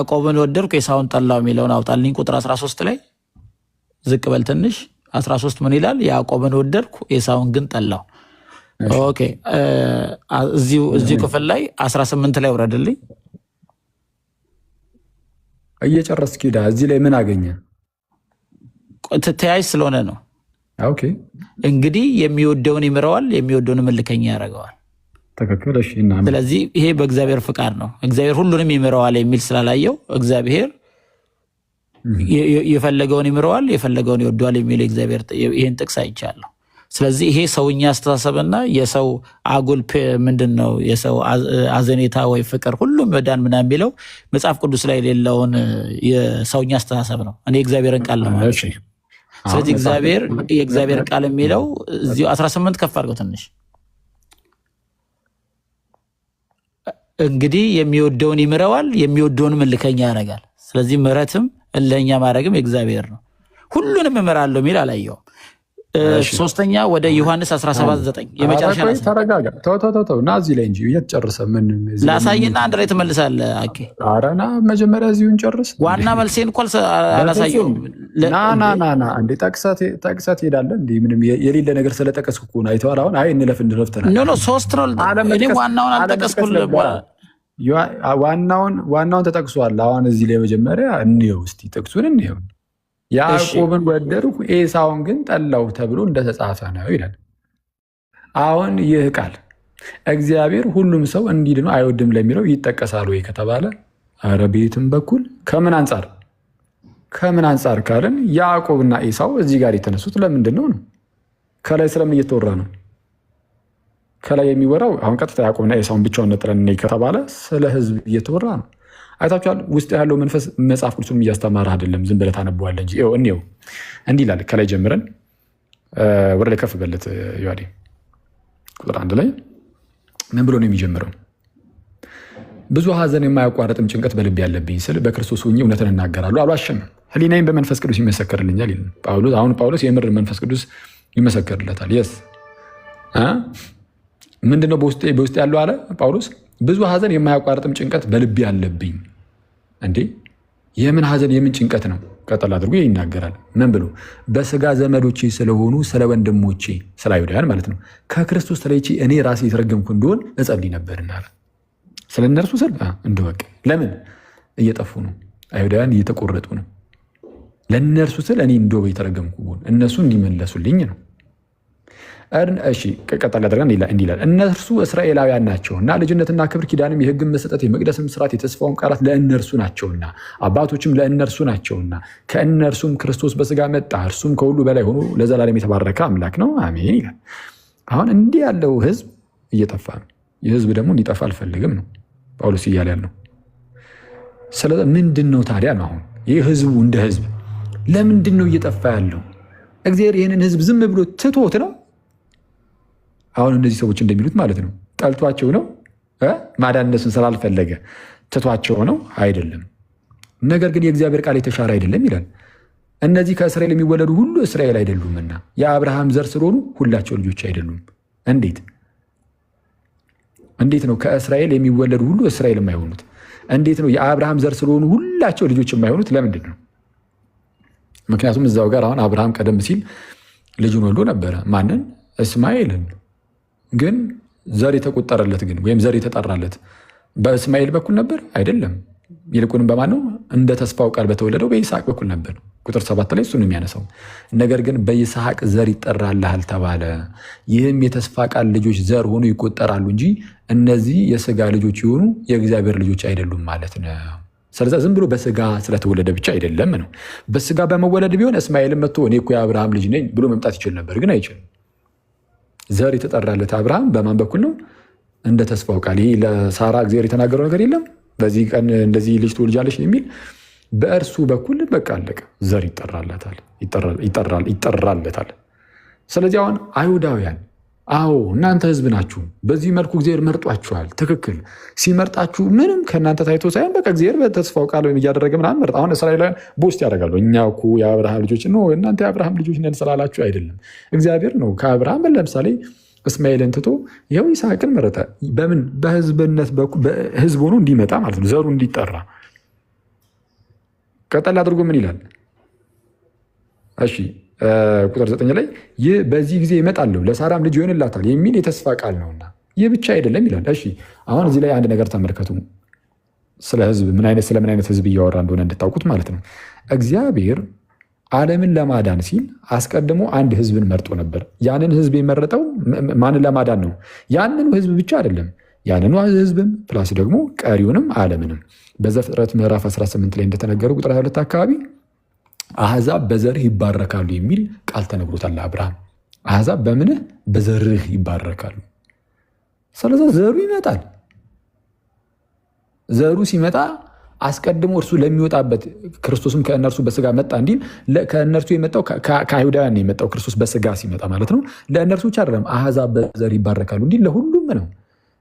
ያዕቆብን ወደድኩ ኤሳውን ጠላው የሚለውን አውጣልኝ። ቁጥር 13 ላይ ዝቅ በል ትንሽ። 13 ምን ይላል? ያዕቆብን ወደድኩ ኤሳውን ግን ጠላው። ኦኬ እዚሁ ክፍል ላይ 18 ላይ ወረድልኝ። እየጨረስክ ሄዳ እዚህ ላይ ምን አገኘ? ተያይዝ ስለሆነ ነው። ኦኬ እንግዲህ የሚወደውን ይምረዋል፣ የሚወደውን እልከኛ ያደርገዋል። ትክክል። እሺ ስለዚህ ይሄ በእግዚአብሔር ፍቃድ ነው። እግዚአብሔር ሁሉንም ይምረዋል የሚል ስላላየው እግዚአብሔር የፈለገውን ይምረዋል፣ የፈለገውን ይወደዋል የሚል እግዚአብሔር ይሄን ጥቅስ አይቻለሁ። ስለዚህ ይሄ ሰውኛ አስተሳሰብና የሰው አጉል ምንድን ነው የሰው አዘኔታ ወይ ፍቅር ሁሉም መዳን ምናምን የሚለው መጽሐፍ ቅዱስ ላይ የሌለውን የሰውኛ አስተሳሰብ ነው። እኔ እግዚአብሔርን ቃል ነው ማለት። ስለዚህ የእግዚአብሔር ቃል የሚለው እዚሁ 18 ከፍ አድርገው ትንሽ። እንግዲህ የሚወደውን ይምረዋል፣ የሚወደውንም እልከኛ ያደርጋል። ስለዚህ ምሕረትም እልከኛ ማድረግም የእግዚአብሔር ነው። ሁሉንም እምራለሁ የሚል አላየውም። ሶስተኛ ወደ ዮሐንስ 17:9 የመጨረሻ ተረጋጋ። ተው እና እዚህ ላይ እንጂ እየተጨረሰ ምን ላሳይና አንድ ላይ ትመልሳለህ። አኬ አረና መጀመሪያ እዚሁን ጨርስ። ዋና መልሴን እኮ አላሳየሁም። ና እንዴ ጠቅሰት ሄዳለህ እንዴ? ምንም የሌለ ነገር ስለጠቀስኩ እኮ ነው። አይተዋል። አሁን እንለፍ እንድረፍተናል። ኖ ሶስት ነው። እኔ ዋናውን አልጠቀስኩልህ። ዋናውን ተጠቅሷል። አሁን እዚህ ላይ መጀመሪያ እንየው እስቲ ጥቅሱን እንየው። ያዕቆብን ወደድኩ ኤሳውን ግን ጠላው ተብሎ እንደተጻፈ ነው ይላል። አሁን ይህ ቃል እግዚአብሔር ሁሉም ሰው እንዲድኑ አይወድም ለሚለው ይጠቀሳል ወይ ከተባለ ኧረ ቤትም በኩል ከምን አንጻር ካልን ያዕቆብና ኤሳው እዚህ ጋር የተነሱት ለምንድን ነው? ከላይ ስለምን እየተወራ ነው? ከላይ የሚወራው አሁን ቀጥታ ያዕቆብና ኤሳውን ብቻውን ነጥለን ከተባለ ስለ ሕዝብ እየተወራ ነው። አይታችኋል። ውስጥ ያለው መንፈስ መጽሐፍ ቅዱስን እያስተማረ አይደለም፣ ዝም ብለህ ታነበዋለህ እንጂ። እንየው። እንዲህ ይላል። ከላይ ጀምረን ወደ ላይ ከፍ በለት ዮሐዴ። ቁጥር 1 ላይ ምን ብሎ ነው የሚጀምረው? ብዙ ሐዘን የማያቋርጥም ጭንቀት በልብ ያለብኝ ስል በክርስቶስ ሆኜ እውነትን እናገራለሁ፣ አልዋሽም፣ ሕሊናዬም በመንፈስ ቅዱስ ይመሰከርልኛል ይላል ጳውሎስ። አሁን ጳውሎስ የምር መንፈስ ቅዱስ ይመሰከርለታል። የስ ምንድነው በውስጥ ያለው አለ ጳውሎስ? ብዙ ሐዘን የማያቋርጥም ጭንቀት በልቤ ያለብኝ። እንዴ የምን ሐዘን የምን ጭንቀት ነው? ቀጠል አድርጎ ይናገራል። ምን ብሎ? በስጋ ዘመዶቼ ስለሆኑ ስለ ወንድሞቼ ስለ አይሁዳውያን ማለት ነው ከክርስቶስ ተለይቼ እኔ ራሴ የተረገምኩ እንደሆን እጸልይ ነበርና ስለ እነርሱ ስል እንደወቅ። ለምን እየጠፉ ነው? አይሁዳውያን እየተቆረጡ ነው። ለእነርሱ ስል እኔ እንደው የተረገምኩ ብሆን እነሱ እንዲመለሱልኝ ነው። እሺ ቀጠል አድርገን እንዲህ ይላል። እነርሱ እስራኤላውያን ናቸውና ልጅነትና ክብር ኪዳንም የሕግም መሰጠት የመቅደስም ስርዓት የተስፋውም ቃላት ለእነርሱ ናቸውና አባቶችም ለእነርሱ ናቸውና ከእነርሱም ክርስቶስ በስጋ መጣ፣ እርሱም ከሁሉ በላይ ሆኖ ለዘላለም የተባረከ አምላክ ነው፣ አሜን ይላል። አሁን እንዲህ ያለው ሕዝብ እየጠፋ ነው። ይህ ሕዝብ ደግሞ እንዲጠፋ አልፈልግም ነው ጳውሎስ እያለ ያለው። ስለዚህ ምንድን ነው ታዲያ ነው አሁን ይህ ሕዝቡ እንደ ሕዝብ ለምንድን ነው እየጠፋ ያለው? እግዚአብሔር ይህንን ሕዝብ ዝም ብሎ ትቶት ነው? አሁን እነዚህ ሰዎች እንደሚሉት ማለት ነው ጠልቷቸው ነው? ማዳን እነሱን ስላልፈለገ ትቷቸው ነው? አይደለም። ነገር ግን የእግዚአብሔር ቃል የተሻረ አይደለም ይላል። እነዚህ ከእስራኤል የሚወለዱ ሁሉ እስራኤል አይደሉምና የአብርሃም ዘር ስለሆኑ ሁላቸው ልጆች አይደሉም። እንዴት ነው ከእስራኤል የሚወለዱ ሁሉ እስራኤል የማይሆኑት? እንዴት ነው የአብርሃም ዘር ስለሆኑ ሁላቸው ልጆች የማይሆኑት? ለምንድን ነው? ምክንያቱም እዛው ጋር አሁን አብርሃም ቀደም ሲል ልጁን ወልዶ ነበረ። ማንን? እስማኤልን። ግን ዘር የተቆጠረለት ግን ወይም ዘር የተጠራለት በእስማኤል በኩል ነበር? አይደለም። ይልቁንም በማን ነው? እንደ ተስፋው ቃል በተወለደው በይስሐቅ በኩል ነበር። ቁጥር 7 ላይ እሱን የሚያነሳው ነገር ግን በይስሐቅ ዘር ይጠራልሃል ተባለ። ይህም የተስፋ ቃል ልጆች ዘር ሆኖ ይቆጠራሉ እንጂ እነዚህ የስጋ ልጆች የሆኑ የእግዚአብሔር ልጆች አይደሉም ማለት ነው። ስለዚህ ዝም ብሎ በስጋ ስለተወለደ ብቻ አይደለም ነው። በስጋ በመወለድ ቢሆን እስማኤልም መጥቶ እኔ እኮ የአብርሃም ልጅ ነኝ ብሎ መምጣት ይችል ነበር፣ ግን አይችልም። ዘር የተጠራለት አብርሃም በማን በኩል ነው? እንደ ተስፋው ቃል። ይህ ለሳራ እግዚአብሔር የተናገረው ነገር የለም በዚህ ቀን እንደዚህ ልጅ ትወልጃለሽ የሚል በእርሱ በኩል በቃ አለቀ። ዘር ይጠራለታል። ስለዚህ አሁን አይሁዳውያን አዎ እናንተ ሕዝብ ናችሁ፣ በዚህ መልኩ እግዚአብሔር መርጧችኋል። ትክክል። ሲመርጣችሁ ምንም ከእናንተ ታይቶ ሳይሆን በቃ እግዚአብሔር በተስፋው ቃል እያደረገ ምናምን መርጥ። አሁን እስራኤላውያን ቦስት ያደርጋሉ። እኛ እኮ የአብርሃም ልጆች ነው፣ እናንተ የአብርሃም ልጆች ነን ስላላችሁ አይደለም። እግዚአብሔር ነው ከአብርሃም ለምሳሌ እስማኤልን ትቶ ይኸው ይስሐቅን መረጠ። በምን? በሕዝብነት በኩል ሕዝብ ሆኖ እንዲመጣ ማለት ነው፣ ዘሩ እንዲጠራ። ቀጠል አድርጎ ምን ይላል? እሺ ቁጥር 9 ላይ ይህ በዚህ ጊዜ ይመጣለሁ ለሳራም ልጅ ይሆንላታል የሚል የተስፋ ቃል ነውና ይህ ብቻ አይደለም ይላል። እሺ አሁን እዚህ ላይ አንድ ነገር ተመልከቱ። ስለ ህዝብ ስለምን አይነት ህዝብ እያወራ እንደሆነ እንድታውቁት ማለት ነው። እግዚአብሔር ዓለምን ለማዳን ሲል አስቀድሞ አንድ ህዝብን መርጦ ነበር። ያንን ህዝብ የመረጠው ማንን ለማዳን ነው? ያንኑ ህዝብ ብቻ አይደለም፣ ያንኑ ህዝብም ፕላስ ደግሞ ቀሪውንም ዓለምንም። በዘፍጥረት ምዕራፍ 18 ላይ እንደተነገረው ቁጥር 22 አካባቢ አሕዛብ በዘርህ ይባረካሉ የሚል ቃል ተነግሮታል ለአብርሃም። አሕዛብ በምንህ በዘርህ ይባረካሉ። ስለዚህ ዘሩ ይመጣል። ዘሩ ሲመጣ አስቀድሞ እርሱ ለሚወጣበት ክርስቶስም ከእነርሱ በስጋ መጣ እንዲል ከእነርሱ የመጣው ከአይሁዳውያን ነው የመጣው ክርስቶስ በስጋ ሲመጣ ማለት ነው። ለእነርሱ ብቻ አይደለም አሕዛብ በዘር ይባረካሉ እንዲል ለሁሉም ነው።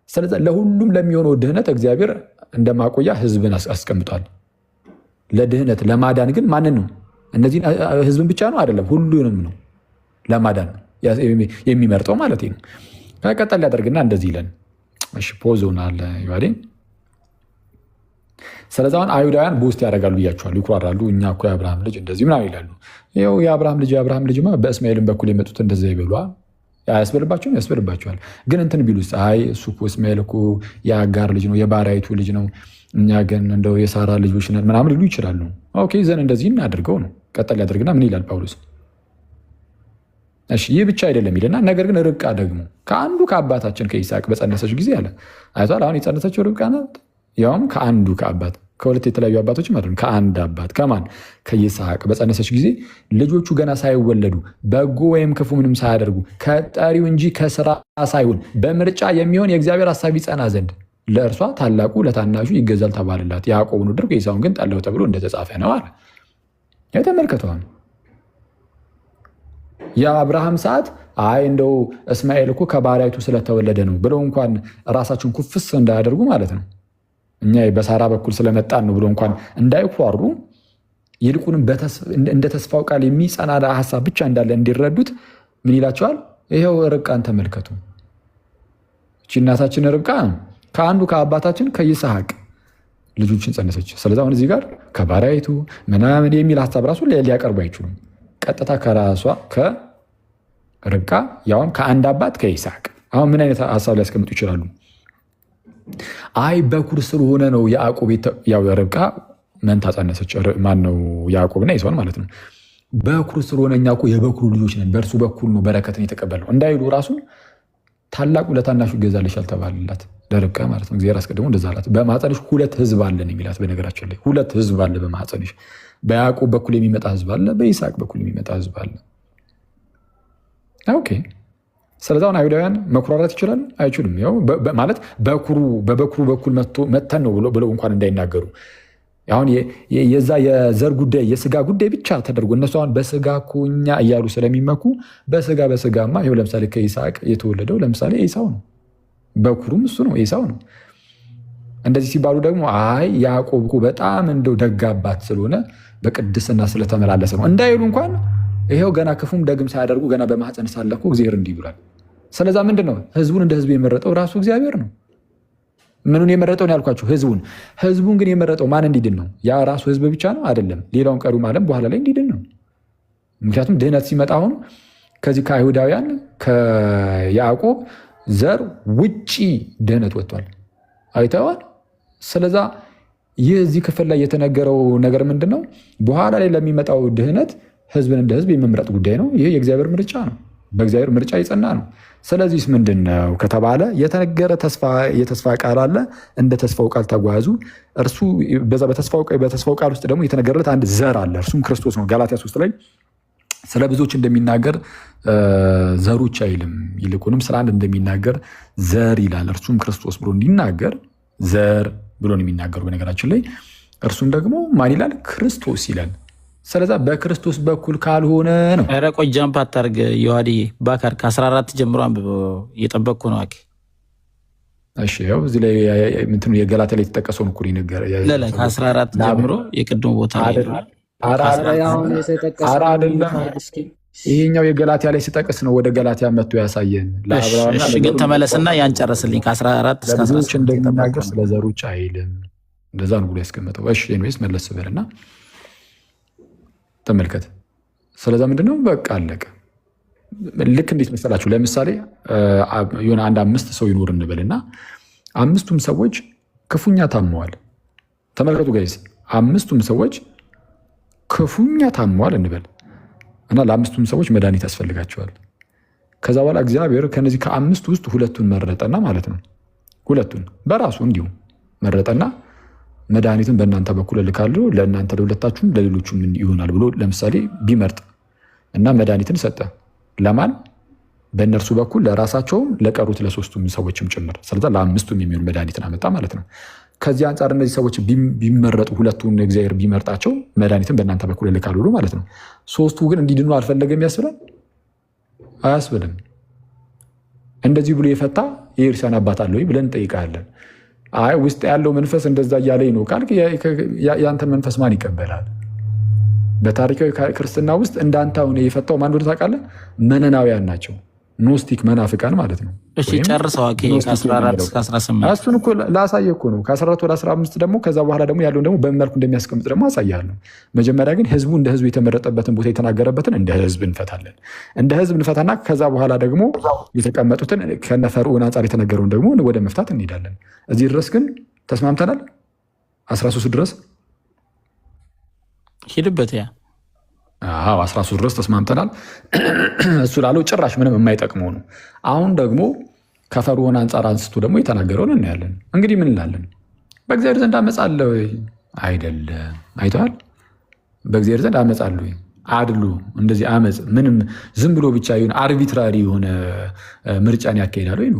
ስለዚህ ለሁሉም ለሚሆነው ድህነት እግዚአብሔር እንደማቆያ ህዝብን አስቀምጧል። ለድህነት ለማዳን ግን ማንን ነው? እነዚህን ህዝብን ብቻ ነው አይደለም፣ ሁሉንም ነው ለማዳን የሚመርጠው ማለት ነው። ከቀጠል ያደርግና እንደዚህ ይለን። እሺ ፖዝ ሆናል ይዋዴ። ስለዚህ አሁን አይሁዳውያን ቦስት ያደርጋሉ ብያቸዋል፣ ይኩራራሉ። እኛ እኮ የአብርሃም ልጅ እንደዚህ ምናምን ይላሉ። ይኸው የአብርሃም ልጅማ በእስማኤልም በኩል የመጡት እንደዛ ይበሏ ያስበልባቸውም ያስበልባቸዋል። ግን እንትን ቢሉስ አይ እሱ እኮ እስማኤል እኮ የአጋር ልጅ ነው የባሪያይቱ ልጅ ነው፣ እኛ ግን እንደው የሳራ ልጆች ነን ምናምን ሊሉ ይችላሉ። ኦኬ ዘን እንደዚህ እናድርገው ነው። ቀጠል ያደርግና ምን ይላል ጳውሎስ? እሺ ይህ ብቻ አይደለም ይልና ነገር ግን ርብቃ ደግሞ ከአንዱ ከአባታችን ከይስሐቅ በጸነሰች ጊዜ አለ። አይቷል። አሁን የጸነሰችው ርብቃ ናት። ያውም ከአንዱ ከአባት ከሁለት የተለያዩ አባቶች ማለት ከአንድ አባት ከማን? ከይስሐቅ በጸነሰች ጊዜ ልጆቹ ገና ሳይወለዱ በጎ ወይም ክፉ ምንም ሳያደርጉ ከጠሪው እንጂ ከስራ ሳይሆን በምርጫ የሚሆን የእግዚአብሔር ሐሳብ ይጸና ዘንድ ለእርሷ ታላቁ ለታናሹ ይገዛል ተባለላት። ያዕቆብን ወደድኩ ኤሳውን ግን ጠላሁ ተብሎ እንደተጻፈ ነው አለ። የተመልከተዋል። የአብርሃም ሰዓት አይ እንደው እስማኤል እኮ ከባሪያይቱ ስለተወለደ ነው ብለው እንኳን ራሳቸውን ኩፍስ እንዳያደርጉ ማለት ነው። እኛ በሳራ በኩል ስለመጣን ነው ብሎ እንኳን እንዳይኳሩ፣ ይልቁንም እንደ ተስፋው ቃል የሚጸና ሀሳብ ብቻ እንዳለ እንዲረዱት ምን ይላቸዋል? ይኸው ርብቃን ተመልከቱ። እቺ እናታችን ርብቃ ከአንዱ ከአባታችን ከይስሐቅ ልጆችን ጸነሰች። ስለዚህ አሁን እዚህ ጋር ከባሪያይቱ ምናምን የሚል ሀሳብ ራሱ ሊያቀርቡ አይችሉም። ቀጥታ ከራሷ ከርብቃ ያውም ከአንድ አባት ከይስሐቅ። አሁን ምን አይነት ሀሳብ ሊያስቀምጡ ይችላሉ? አይ በኩር ስለሆነ ነው ያዕቆብ ያው ርብቃ መንታ ጸነሰች። ማነው? ያዕቆብና ኤሳውን ማለት ነው። በኩር ስለሆነ እኛ እኮ የበኩሩ ልጆች ነን፣ በእርሱ በኩል ነው በረከትን የተቀበልነው እንዳይሉ ራሱ ታላቁ ለታናሹ ይገዛልሽ አልተባለላት ለርብቃ ማለት ነው። እግዚአብሔር አስቀድሞ እንደዛ አላት። በማኅፀንሽ ሁለት ህዝብ አለን የሚላት በነገራችን ላይ ሁለት ህዝብ አለ በማኅፀንሽ። በያዕቆብ በኩል የሚመጣ ህዝብ አለ፣ በይስሐቅ በኩል የሚመጣ ህዝብ አለ። ኦኬ። ስለዚህ አሁን አይሁዳውያን መኩራራት ይችላሉ? አይችሉም። ያው ማለት በበኩሩ በኩል መተን ነው ብለው እንኳን እንዳይናገሩ አሁን የዛ የዘር ጉዳይ የስጋ ጉዳይ ብቻ ተደርጎ እነሱ አሁን በስጋ እኮ እኛ እያሉ ስለሚመኩ በስጋማ ይኸው ለምሳሌ ከይስሐቅ የተወለደው ለምሳሌ ኤሳው ነው። በኩሩም እሱ ነው፣ ኤሳው ነው። እንደዚህ ሲባሉ ደግሞ አይ ያዕቆብ እኮ በጣም እንደው ደግ አባት ስለሆነ በቅድስና ስለተመላለሰ ነው እንዳይሉ እንኳን ይኸው ገና ክፉም ደግም ሳያደርጉ ገና በማኅፀን ሳለ እኮ እግዚአብሔር እንዲህ ብሏል። ስለዛ ምንድን ነው ህዝቡን እንደ ህዝብ የመረጠው ራሱ እግዚአብሔር ነው። ምኑን የመረጠው ነው ያልኳቸው? ህዝቡን ግን የመረጠው ማን እንዲድን ነው? ያ ራሱ ህዝብ ብቻ ነው አይደለም። ሌላውን ቀሪው ዓለም በኋላ ላይ እንዲድን ነው። ምክንያቱም ድህነት ሲመጣ አሁን ከዚህ ከአይሁዳውያን ከያዕቆብ ዘር ውጪ ድህነት ወጥቷል። አይተዋል። ስለዛ ይህ እዚህ ክፍል ላይ የተነገረው ነገር ምንድን ነው? በኋላ ላይ ለሚመጣው ድህነት ህዝብን እንደ ህዝብ የመምረጥ ጉዳይ ነው። ይህ የእግዚአብሔር ምርጫ ነው። በእግዚአብሔር ምርጫ የጸና ነው። ስለዚህ ምንድን ነው ከተባለ የተነገረ የተስፋ ቃል አለ። እንደ ተስፋው ቃል ተጓዙ። እርሱ በዛ በተስፋው ቃል ውስጥ ደግሞ የተነገረለት አንድ ዘር አለ። እርሱም ክርስቶስ ነው። ጋላትያ 3 ላይ ስለ ብዙዎች እንደሚናገር ዘሮች አይልም፣ ይልቁንም ስለ አንድ እንደሚናገር ዘር ይላል። እርሱም ክርስቶስ ብሎ እንዲናገር ዘር ብሎ ነው የሚናገሩ። በነገራችን ላይ እርሱም ደግሞ ማን ይላል? ክርስቶስ ይላል። ስለዛ በክርስቶስ በኩል ካልሆነ ነው። ኧረ ቆይ ጃምፕ አታርግ ዮሐዴ ባካር ከ14 ጀምሮ አንብበው እየጠበቅኩ ነው። አኬ እሺ፣ ያው እዚህ ላይ ምንድነው የገላትያ ላይ የተጠቀሰው ነው እኮ ነገር ለላይ ከ14 ጀምሮ የቅድሙ ቦታ ላይ ይሄኛው የገላትያ ላይ ሲጠቅስ ነው ወደ ገላትያ መጥቶ ያሳየን። እሺ ግን ተመለስና ያን ጨርስልኝ። ከ14 እስከ 16 እንደሚናገር ስለ ዘሮች አይልም። እንደዛ ነው ብሎ ያስቀመጠው። እሺ ኤኒዌይስ መለስ በልና ተመልከት። ስለዛ ምንድነው በቃ አለቀ። ልክ እንዴት መሰላችሁ? ለምሳሌ የሆነ አንድ 5 ሰው ይኖር እንበልና 5ቱም ሰዎች ክፉኛ ታመዋል። ተመልከቱ ጋይስ፣ 5ቱም ሰዎች ክፉኛ ታመዋል እንበል እና ለ5ቱም ሰዎች መድኃኒት ያስፈልጋቸዋል። ከዛ በኋላ እግዚአብሔር ከነዚህ ከ5ቱ ውስጥ 2ቱን መረጠና ማለት ነው፣ 2ቱን በራሱ እንዲሁ መረጠና መድኃኒትን በእናንተ በኩል እልካለሁ፣ ለእናንተ ለሁለታችሁም ለሌሎቹም ይሆናል ብሎ ለምሳሌ ቢመርጥ እና መድኃኒትን ሰጠ። ለማን? በእነርሱ በኩል ለራሳቸውም ለቀሩት ለ3ቱም ሰዎችም ጭምር። ስለዛ ለ5ቱም የሚሆን መድኃኒትን አመጣ ማለት ነው። ከዚህ አንጻር እነዚህ ሰዎች ቢመረጡ 2ቱን እግዚአብሔር ቢመርጣቸው መድኃኒትን በእናንተ በኩል እልካለሁ ብሎ ማለት ነው። 3ቱ ግን እንዲድኑ አልፈለገም ያስብላል? አያስብልም። እንደዚህ ብሎ የፈታ የኤርሲያን አባት አለ ወይ ብለን እንጠይቃለን። አይ ውስጥ ያለው መንፈስ እንደዛ እያለኝ ነው ካልክ ያንተን መንፈስ ማን ይቀበላል? በታሪካዊ ክርስትና ውስጥ እንዳንተ አሁን የፈታው ማን እንደሆነ ታውቃለህ? መነናውያን ናቸው። ኖስቲክ መናፍቃን ማለት ነው። እሺ ጨርሰው ከ14 እስከ 18 እሱን እኮ ላሳየህ እኮ ነው። ከ14 ወደ 15 ደግሞ ከዛ በኋላ ደግሞ ያለውን ደግሞ በምን መልኩ እንደሚያስቀምጥ ደግሞ አሳያለሁ። መጀመሪያ ግን ህዝቡ እንደ ህዝቡ የተመረጠበትን ቦታ የተናገረበትን እንደ ህዝብ እንፈታለን። እንደ ህዝብ እንፈታና ከዛ በኋላ ደግሞ የተቀመጡትን ከነ ፈርዖን አንጻር የተነገረውን ደግሞ ወደ መፍታት እንሄዳለን። እዚህ ድረስ ግን ተስማምተናል። 13 ድረስ ሂድበት። ያ 13 ድረስ ተስማምተናል። እሱ ላለው ጭራሽ ምንም የማይጠቅመው ነው። አሁን ደግሞ ከፈርዖን አንጻር አንስቶ ደግሞ የተናገረውን እናያለን። እንግዲህ ምን እንላለን? በእግዚአብሔር ዘንድ አመፅ አለ ወይ? አይደለም። አይተዋል። በእግዚአብሔር ዘንድ አመፅ አለ ወይ? አድሎ እንደዚህ አመፅ ምንም ዝም ብሎ ብቻ ይሁን አርቢትራሪ የሆነ ምርጫን ያካሄዳል ወይ?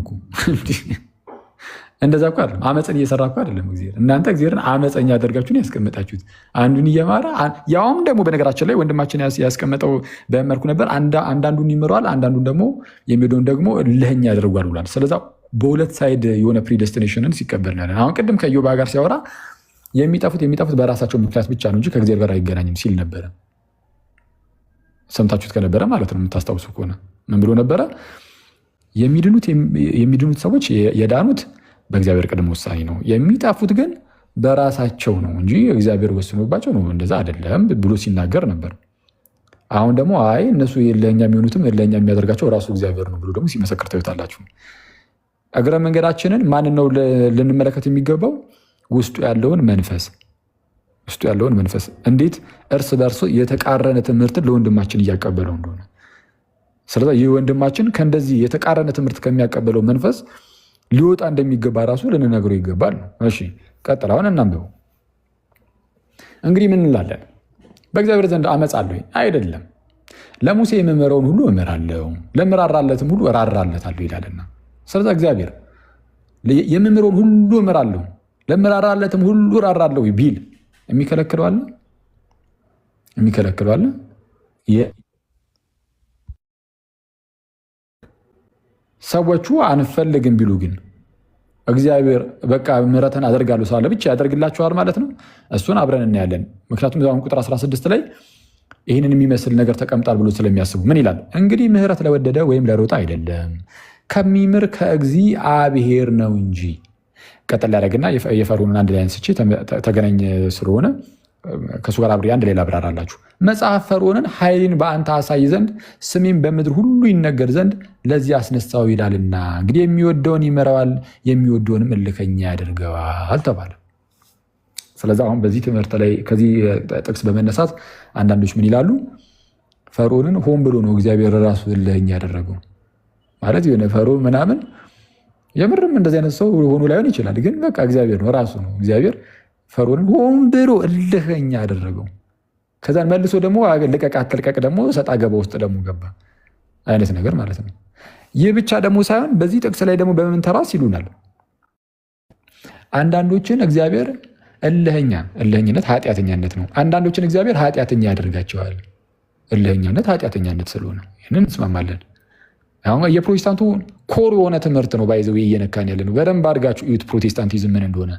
እንደዛ እኮ አይደለም። አመፅን እየሰራ እኮ አይደለም እግዚአብሔር። እናንተ እግዚአብሔርን አመፀኛ አደርጋችሁን ያስቀመጣችሁት፣ አንዱን እየማረ ያውም ደግሞ በነገራችን ላይ ወንድማችን ያስቀመጠው በመልኩ ነበር። አንዳንዱን ይምረዋል፣ አንዳንዱን ደግሞ የሚሄደውን ደግሞ እልህኛ ያደርጓል ብሏል። ስለዛ በሁለት ሳይድ የሆነ ፕሪደስቲኔሽንን ሲቀበል ያለን። አሁን ቅድም ከኢዮብ ጋር ሲያወራ የሚጠፉት በራሳቸው ምክንያት ብቻ ነው እንጂ ከእግዚአብሔር ጋር አይገናኝም ሲል ነበረ። ሰምታችሁት ከነበረ ማለት ነው። የምታስታውሱ ከሆነ ምን ብሎ ነበረ? የሚድኑት ሰዎች የዳኑት በእግዚአብሔር ቅድመ ውሳኔ ነው፣ የሚጠፉት ግን በራሳቸው ነው እንጂ እግዚአብሔር ወስኖባቸው ነው፣ እንደዛ አይደለም ብሎ ሲናገር ነበር። አሁን ደግሞ አይ እነሱ ለእኛ የሚሆኑትም ለእኛ የሚያደርጋቸው ራሱ እግዚአብሔር ነው ብሎ ደግሞ ሲመሰክር ታዩታላችሁ። እግረ መንገዳችንን ማንን ነው ልንመለከት የሚገባው? ውስጡ ያለውን መንፈስ እንዴት እርስ በርሱ የተቃረነ ትምህርትን ለወንድማችን እያቀበለው እንደሆነ። ስለዚህ ይህ ወንድማችን ከእንደዚህ የተቃረነ ትምህርት ከሚያቀበለው መንፈስ ሊወጣ እንደሚገባ ራሱ ልንነግረው ይገባል። እሺ ቀጥል፣ አሁን እናንብበው። እንግዲህ ምን እንላለን? በእግዚአብሔር ዘንድ አመፅ አለ ወይ? አይደለም። ለሙሴ የምምረውን ሁሉ እምራለሁ፣ ለምራራለትም ሁሉ እራራለታለሁ ይላልና። ስለዚህ እግዚአብሔር የምምረውን ሁሉ እምራለሁ፣ ለምራራለትም ሁሉ እራራለሁ ቢል የሚከለክለው አለ? ሰዎቹ አንፈልግም ቢሉ ግን እግዚአብሔር በቃ ምሕረትን አደርጋለሁ ስላለ ብቻ ያደርግላቸዋል ማለት ነው። እሱን አብረን እናያለን። ምክንያቱም አሁን ቁጥር 16 ላይ ይህንን የሚመስል ነገር ተቀምጣል ብሎ ስለሚያስቡ ምን ይላል? እንግዲህ ምሕረት ለወደደ ወይም ለሮጠ አይደለም ከሚምር ከእግዚአብሔር ነው እንጂ። ቀጠል ያደረግና የፈርዖንን አንድ ላይ አንስቼ ተገናኝ ስለሆነ ከእሱ ጋር አብሬ አንድ ሌላ አብራራላችሁ። መጽሐፍ ፈርዖንን ኃይልን በአንተ አሳይ ዘንድ ስሜን በምድር ሁሉ ይነገር ዘንድ ለዚህ አስነሳው ይላልና፣ እንግዲህ የሚወደውን ይመራዋል፣ የሚወደውንም እልከኛ ያደርገዋል ተባለ። ስለዚህ አሁን በዚህ ትምህርት ላይ ከዚህ ጥቅስ በመነሳት አንዳንዶች ምን ይላሉ? ፈርዖንን ሆን ብሎ ነው እግዚአብሔር ራሱ እልከኛ ያደረገው ማለት የሆነ ፈርዖን ምናምን የምርም እንደዚህ አይነት ሰው ሆኖ ላይሆን ይችላል፣ ግን በቃ እግዚአብሔር ነው ራሱ ነው እግዚአብሔር ፈርዖንን ሆን ብሎ እልከኛ ያደረገው። ከዛን መልሶ ደግሞ ልቀቅ አትልቀቅ ደግሞ ሰጣ ገባ ውስጥ ደግሞ ገባ አይነት ነገር ማለት ነው። ይህ ብቻ ደግሞ ሳይሆን በዚህ ጥቅስ ላይ ደግሞ በመንተራስ ይሉናል አንዳንዶችን እግዚአብሔር እልህኝነት ኃጢአተኛነት ነው። አንዳንዶችን እግዚአብሔር ኃጢአተኛ ያደርጋቸዋል። እልህኛነት ኃጢአተኛነት ስለሆነ ይህንን እንስማማለን። አሁን የፕሮቴስታንቱ ኮር የሆነ ትምህርት ነው ባይዘው እየነካን ያለ ነው። በደንብ አድርጋችሁ እዩት ፕሮቴስታንቲዝም ምን እንደሆነ።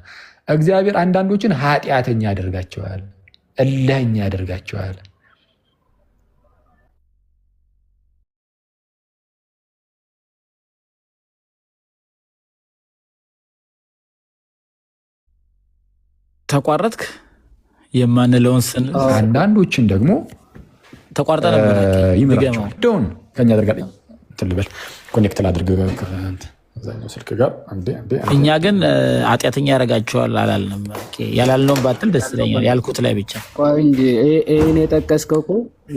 እግዚአብሔር አንዳንዶችን ኃጢአተኛ ያደርጋቸዋል፣ እልህኛ ያደርጋቸዋል። ተቋረጥክ የማንለውን ስንል አንዳንዶችን ደግሞ ተቋርጠ ነበር ይምራቸዋል። ደውን ከኛ አደርጋ ትልበል ኮኔክት ላድርግ ስልክ ጋር እኛ ግን ኃጢአተኛ ያደርጋቸዋል አላልንም። ያላልነውም ባትል ደስ ይለኛል። ያልኩት ላይ ብቻ እንጂ ይሄን የጠቀስከው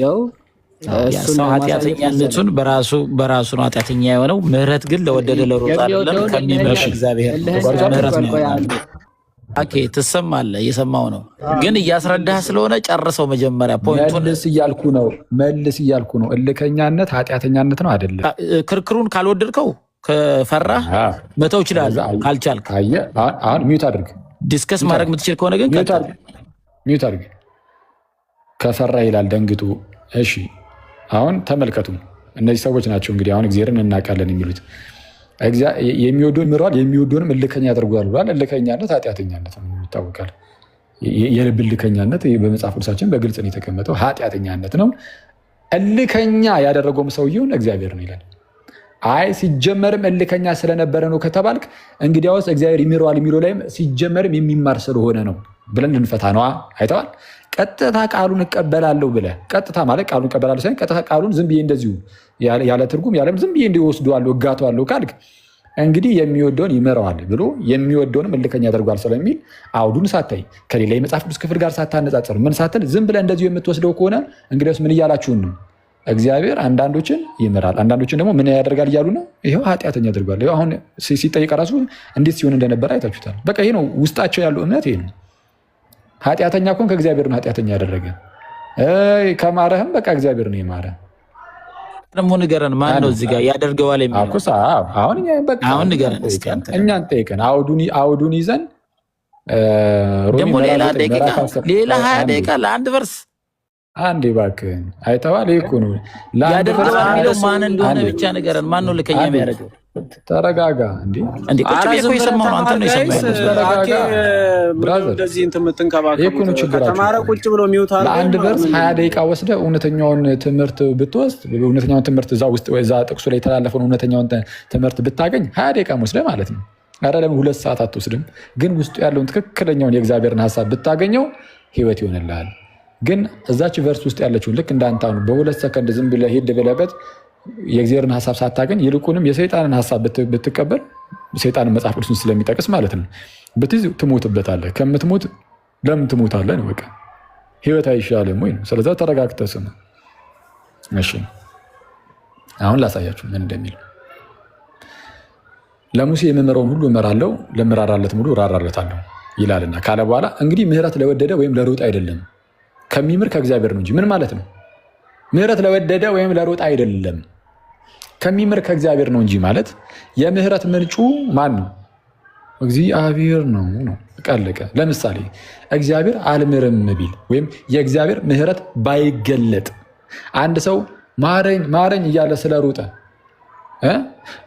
ያው ሰው ኃጢአተኛነቱን በራሱ ነው ኃጢአተኛ የሆነው። ምህረት ግን ለወደደ ለሮጣ አይደለም፣ ከሚምር እግዚአብሔር ምህረት ነው። ትሰማለህ? እየሰማው ነው ግን እያስረዳህ ስለሆነ ጨርሰው መጀመሪያ ፖይንቱን። መልስ እያልኩ ነው። እልከኛነት ኃጢአተኛነት ነው አይደለም። ክርክሩን ካልወደድከው ከፈራህ መተው ይችላል። ካልቻልክ አሁን ሚዩት አድርግ። ዲስከስ ማድረግ የምትችል ከሆነ ግን ሚዩት አድርግ። ከፈራ ይላል ደንግጡ። እሺ አሁን ተመልከቱ። እነዚህ ሰዎች ናቸው እንግዲህ አሁን እግዚአብሔርን እናውቃለን የሚሉት። የሚወዱን ምረዋል፣ የሚወዱንም እልከኛ ያደርጓል ብሏል። እልከኛነት ኃጢአተኛነት ነው ይታወቃል። የልብ እልከኛነት በመጽሐፍ ቅዱሳችን በግልጽ ነው የተቀመጠው፣ ኃጢአተኛነት ነው። እልከኛ ያደረገውም ሰውየውን እግዚአብሔር ነው ይላል። አይ ሲጀመርም እልከኛ ስለነበረ ነው ከተባልክ እንግዲያውስ እግዚአብሔር ይምረዋል የሚለው ላይም ሲጀመርም የሚማር ስለሆነ ነው ብለን ልንፈታ ነዋ። አይተዋል። ቀጥታ ቃሉን እቀበላለሁ ብለህ ቀጥታ ማለት ቃሉን እቀበላለሁ ሳይሆን ቀጥታ ቃሉን ዝም ብዬ እንደዚሁ ያለ ትርጉም ያለም ዝም ብዬ እንዲወስደዋለሁ እጋተዋለሁ ካልክ እንግዲህ የሚወደውን ይምረዋል ብሎ የሚወደውንም እልከኛ ያደርጓል ስለሚል አውዱን ሳታይ ከሌላ የመጽሐፍ ቅዱስ ክፍል ጋር ሳታነጻጽር ምን ሳትል ዝም ብለህ እንደዚሁ የምትወስደው ከሆነ እንግዲያውስ ምን እያላችሁን ነው? እግዚአብሔር አንዳንዶችን ይምራል፣ አንዳንዶችን ደግሞ ምን ያደርጋል እያሉ ነው። ይኸው ኃጢአተኛ ያደርጓል። አሁን ሲጠይቅ ራሱ እንዴት ሲሆን እንደነበረ አይታችሁታል። በቃ ይሄ ነው ውስጣቸው ያለው እምነት ይሄ ነው። ኃጢአተኛ ኮን ከእግዚአብሔር ነው ኃጢአተኛ ያደረገ። ከማረህም በቃ እግዚአብሔር ነው የማረ። ደግሞ ንገረን፣ ማን ነው እዚህ ጋር ያደርገዋል የሚለው? አሁን ንገረን እስኪ አንተ። እኛን ጠይቀን አውዱን ይዘን ደግሞ ሌላ 20 ደቂቃ ለአንድ ቨርስ አንዴ እባክህን አይተዋል። ይሄ እኮ ነው ያደርገዋል የሚለው ማን እንደሆነ ብቻ ንገረን። ማን ነው ልከኛ የሚያደርገው? ተረጋጋ እንዴ! ቁጭ ብዬ እኮ የሰማሁ ነው። አንተ ነው የሰማኸው። ለአንድ ቨርስ 20 ደቂቃ ወስደህ እውነተኛውን ትምህርት ብትወስድ እውነተኛውን ትምህርት እዛ ጥቅሱ ላይ የተላለፈውን እውነተኛውን ትምህርት ብታገኝ 20 ደቂቃ ወስደህ ማለት ነው። ኧረ ለምን 2 ሰዓት አትወስድም? ግን ውስጡ ያለውን ትክክለኛውን የእግዚአብሔርን ሀሳብ ብታገኘው ህይወት ይሆንልሃል። ግን እዛች ቨርስ ውስጥ ያለችውን ልክ እንዳንተ አሁን በ2 ሰከንድ ዝም ብለህ ሄድ ብለህበት የእግዚአብሔርን ሀሳብ ሳታገኝ ይልቁንም የሰይጣንን ሀሳብ ብትቀበል ሰይጣንን መጽሐፍ ቅዱስን ስለሚጠቅስ ማለት ነው ብትይዝ ትሞትበታለህ። ከምትሞት ለምን ትሞታለህ ነው በቃ። ህይወት አይሻልም ወይ ነው። ስለዛ ተረጋግተህ ስማ። እሺ አሁን ላሳያችሁ ምን እንደሚል። ለሙሴ የምምረውን ሁሉ እመራለሁ፣ ለምራራለት ሙሉ እራራለታለሁ ይላልና ካለ በኋላ እንግዲህ ምህረት ለወደደ ወይም ለሮጥ አይደለም ከሚምር ከእግዚአብሔር ነው እንጂ። ምን ማለት ነው? ምህረት ለወደደ ወይም ለሮጥ አይደለም ከሚምር ከእግዚአብሔር ነው እንጂ ማለት የምህረት ምንጩ ማን ነው? እግዚአብሔር ነው ነው ቀለቀ። ለምሳሌ እግዚአብሔር አልምርም ቢል ወይም የእግዚአብሔር ምህረት ባይገለጥ አንድ ሰው ማረኝ እያለ ስለሮጠ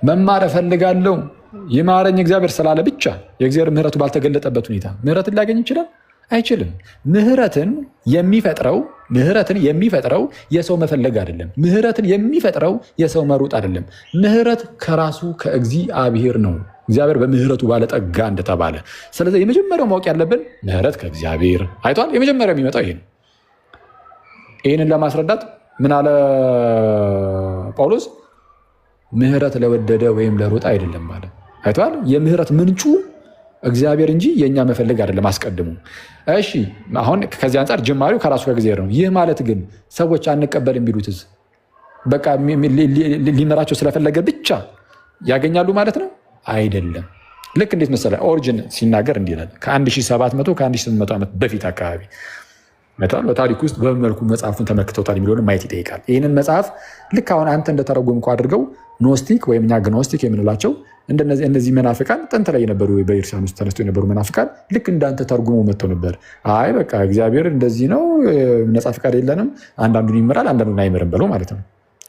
መማር እፈልጋለሁ ይማረኝ እግዚአብሔር ስላለ ብቻ የእግዚአብሔር ምህረቱ ባልተገለጠበት ሁኔታ ምህረትን ሊያገኝ ይችላል? አይችልም። ምህረትን የሚፈጥረው የሰው መፈለግ አይደለም። ምህረትን የሚፈጥረው የሰው መሮጥ አይደለም። ምህረት ከራሱ ከእግዚአብሔር ነው። እግዚአብሔር በምህረቱ ባለጠጋ እንደተባለ። ስለዚህ የመጀመሪያው ማወቅ ያለብን ምህረት ከእግዚአብሔር አይቷል። የመጀመሪያው የሚመጣው ይሄ ነው። ይህንን ለማስረዳት ምን አለ ጳውሎስ? ምህረት ለወደደ ወይም ለሮጥ አይደለም ማለት አይቷል። የምህረት ምንጩ እግዚአብሔር እንጂ የእኛ መፈለግ አይደለም አስቀድሞ። እሺ አሁን ከዚህ አንጻር ጅማሬው ከራሱ ከእግዚአብሔር ነው። ይህ ማለት ግን ሰዎች አንቀበልም ቢሉትስ በቃ ሊመራቸው ስለፈለገ ብቻ ያገኛሉ ማለት ነው? አይደለም። ልክ እንዴት መሰለህ? ኦሪጅን ሲናገር እንዲህ ይላል ከ1700 ከ1800 ዓመት በፊት አካባቢ በታሪክ ውስጥ በመልኩ መጽሐፉን ተመልክተውታል የሚለውን ማየት ይጠይቃል። ይህንን መጽሐፍ ልክ አሁን አንተ እንደተረጎምከው አድርገው ኖስቲክ ወይም እኛ ግኖስቲክ የምንላቸው እነዚህ መናፍቃን ጥንት ላይ የነበሩ በኢርሳን ውስጥ ተነስቶ የነበሩ መናፍቃን ልክ እንዳንተ ተርጉሞ መጥተው ነበር። አይ በቃ እግዚአብሔር እንደዚህ ነው፣ ነፃ ፈቃድ የለንም፣ አንዳንዱን ይምራል አንዳንዱን አይምርም ብለው ማለት ነው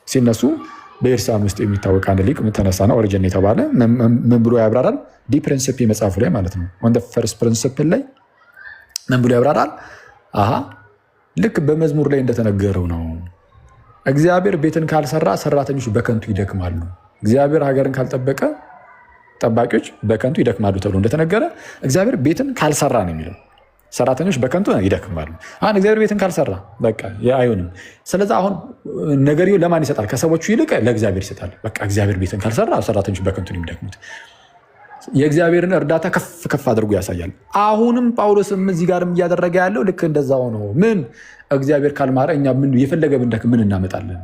ሲነሱ በኢርሳን ውስጥ የሚታወቅ አንድ ሊቅ ተነሳ ነው ኦሪጅን የተባለ ምን ብሎ ያብራራል? ዲ ፕሪንሲፕ መጽሐፉ ላይ ማለት ነው ኦን ዘ ፈርስት ፕሪንሲፕል ላይ ምን ብሎ ያብራራል? ልክ በመዝሙር ላይ እንደተነገረው ነው። እግዚአብሔር ቤትን ካልሰራ ሰራተኞች በከንቱ ይደክማሉ፣ እግዚአብሔር ሀገርን ካልጠበቀ ጠባቂዎች በከንቱ ይደክማሉ ተብሎ እንደተነገረ እግዚአብሔር ቤትን ካልሰራ ነው የሚለው። ሰራተኞች በከንቱ ይደክማሉ። አሁን እግዚአብሔር ቤትን ካልሰራ በቃ አይሆንም። ስለዚህ አሁን ነገርየው ለማን ይሰጣል? ከሰዎቹ ይልቅ ለእግዚአብሔር ይሰጣል። በቃ እግዚአብሔር ቤትን ካልሰራ ሰራተኞች በከንቱ ነው የሚደክሙት። የእግዚአብሔርን እርዳታ ከፍ ከፍ አድርጎ ያሳያል። አሁንም ጳውሎስም እዚህ ጋርም እያደረገ ያለው ልክ እንደዛው ነው። ምን እግዚአብሔር ካልማረ እኛ የፈለገ ብንደክም ምን እናመጣለን?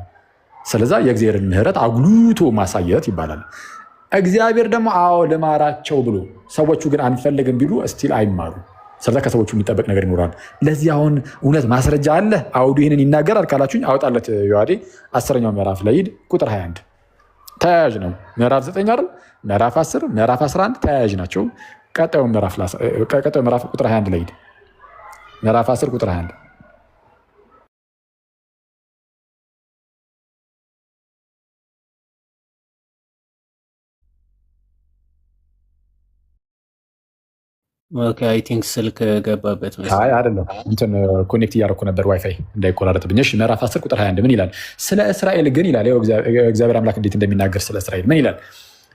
ስለዛ የእግዚአብሔርን ምሕረት አጉልቶ ማሳየት ይባላል። እግዚአብሔር ደግሞ አዎ ልማራቸው ብሎ ሰዎቹ ግን አንፈልግም ቢሉ እስቲል አይማሩ። ስለዛ ከሰዎቹ የሚጠበቅ ነገር ይኖራል። ለዚህ አሁን እውነት ማስረጃ አለ አውዱ ይህንን ይናገራል ካላችሁኝ አውጣለት። ዮሐዴ 10ኛው ምዕራፍ ላይ ሂድ ቁጥር 21 ተያያዥ ነው። ምዕራፍ 9 አይደል? ምዕራፍ 10 ምዕራፍ 11 ተያያዥ ናቸው። ቀጣዩ ምዕራፍ ቁጥር 21 ላይ ሂድ። ምዕራፍ 10 ቁጥር 21 ኦኬ አይ ቲንክ ስልክ ገባበት አይ አይደለም እንትን ኮኔክት እያደረኩ ነበር ዋይፋይ እንዳይቆራረጥብኝ። እሺ ምዕራፍ 10 ቁጥር 21 ምን ይላል? ስለ እስራኤል ግን ይላል እግዚአብሔር አምላክ እንዴት እንደሚናገር ስለ እስራኤል ምን ይላል?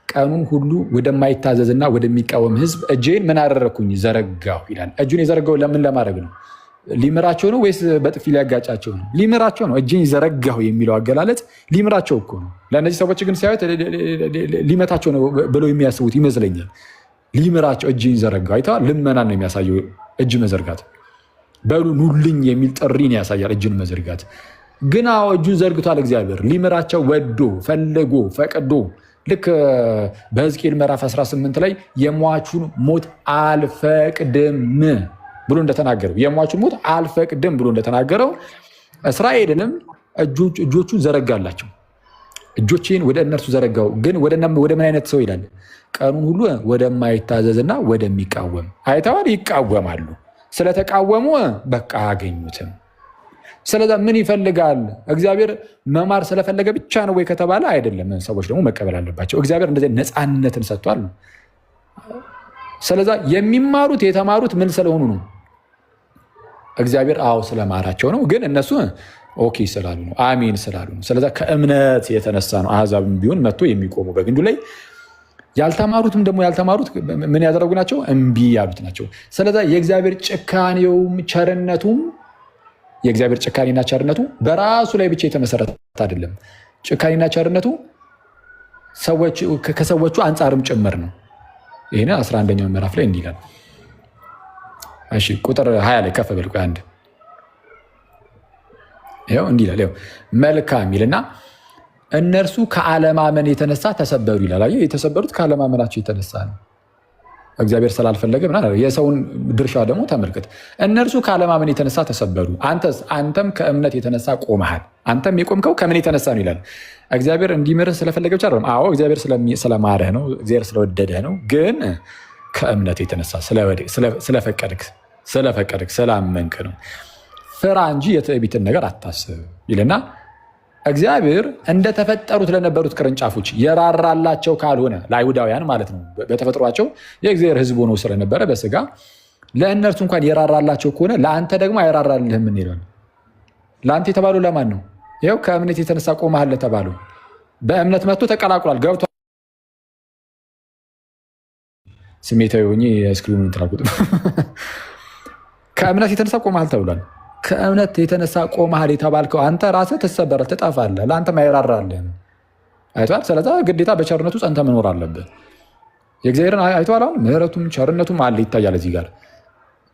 ቀኑን ሁሉ ወደማይታዘዝና ወደሚቃወም ሕዝብ እጄን ምን አደረግኩኝ? ዘረጋሁ ይላል። እጁን የዘረጋው ለምን ለማድረግ ነው? ሊምራቸው ነው ወይስ በጥፊ ሊያጋጫቸው ነው? ሊምራቸው ነው። እጄን ዘረጋሁ የሚለው አገላለጽ ሊምራቸው እኮ ነው። ለእነዚህ ሰዎች ግን ሲያዩት ሊመታቸው ነው ብለው የሚያስቡት ይመስለኛል። ሊምራቸው እጅን ዘረጋው አይተዋል። ልመናን ነው የሚያሳየው እጅ መዘርጋት። በሉ ኑልኝ የሚል ጥሪን ያሳያል እጅን መዘርጋት። ግን አዎ እጁን ዘርግቷል እግዚአብሔር ሊምራቸው ወዶ ፈልጎ ፈቅዶ። ልክ በሕዝቅኤል ምዕራፍ 18 ላይ የሟቹን ሞት አልፈቅድም ብሎ እንደተናገረው የሟቹን ሞት አልፈቅድም ብሎ እንደተናገረው እስራኤልንም እጆቹን ዘረጋላቸው። እጆቼን ወደ እነርሱ ዘረጋው። ግን ወደ ምን አይነት ሰው ይላል? ቀኑን ሁሉ ወደማይታዘዝና ወደሚቃወም። አይተዋል፣ ይቃወማሉ። ስለተቃወሙ በቃ አያገኙትም። ስለዛ ምን ይፈልጋል እግዚአብሔር? መማር ስለፈለገ ብቻ ነው ወይ ከተባለ አይደለም። ሰዎች ደግሞ መቀበል አለባቸው። እግዚአብሔር እንደዚህ ነፃነትን ሰጥቷል። ስለዛ የሚማሩት የተማሩት ምን ስለሆኑ ነው? እግዚአብሔር አዎ ስለማራቸው ነው። ግን እነሱ ኦኬ ስላሉ ነው፣ አሜን ስላሉ ነው። ስለዛ ከእምነት የተነሳ ነው አሕዛብም ቢሆን መጥቶ የሚቆሙ በግንዱ ላይ። ያልተማሩትም ደግሞ ያልተማሩት ምን ያደረጉ ናቸው? እምቢ ያሉት ናቸው። ስለዛ የእግዚአብሔር ጭካኔውም ቸርነቱም የእግዚአብሔር ጭካኔና ቸርነቱ በራሱ ላይ ብቻ የተመሰረተ አይደለም። ጭካኔና ቸርነቱ ከሰዎቹ አንጻርም ጭምር ነው። ይህን 11ኛው ምዕራፍ ላይ እንዲህ ይላል። እሺ ቁጥር 20 ላይ ከፍ በል ቆይ አንድ ይኸው እንዲህ ይላል። ይኸው መልካም ይልና እነርሱ ከአለማመን የተነሳ ተሰበሩ ይላል። አየህ፣ የተሰበሩት ከአለማመናቸው የተነሳ ነው። እግዚአብሔር ስላልፈለገ ምናምን። የሰውን ድርሻ ደግሞ ተመልከት። እነርሱ ከአለማመን የተነሳ ተሰበሩ፣ አንተም ከእምነት የተነሳ ቆመሃል። አንተም የቆምከው ከምን የተነሳ ነው ይላል። እግዚአብሔር እንዲምርህ ስለፈለገ ብቻ አይደለም። አዎ እግዚአብሔር ስለማረህ ነው፣ እግዚአብሔር ስለወደደህ ነው። ግን ከእምነት የተነሳ ስለፈቀድክ ስላመንክ ነው። ፍራ እንጂ የትዕቢትን ነገር አታስብ ይልና እግዚአብሔር እንደተፈጠሩት ለነበሩት ቅርንጫፎች የራራላቸው ካልሆነ ለአይሁዳውያን ማለት ነው፣ በተፈጥሯቸው የእግዚአብሔር ሕዝብ ሆኖ ስለነበረ በስጋ ለእነርሱ እንኳን የራራላቸው ከሆነ ለአንተ ደግሞ አይራራልህም። ምን ይላል? ለአንተ የተባለው ለማን ነው? ይኸው ከእምነት የተነሳ ቆመሃል ለተባለው በእምነት መጥቶ ተቀላቅሏል፣ ገብቷል። ስሜታዊ ሆኜ ስክሪኑን ትራቁጥ። ከእምነት የተነሳ ቆመሃል ተብሏል። ከእምነት የተነሳ ቆመሃል የተባልከው አንተ ራስህ ትሰበራለህ፣ ትጠፋለህ። ለአንተም አይራራልህም። አይተዋል። ስለዛ ግዴታ በቸርነቱ ጸንተ መኖር አለብህ። የእግዚአብሔርን አይተዋል። አሁን ምሕረቱም ቸርነቱም አለ ይታያል እዚህ ጋር።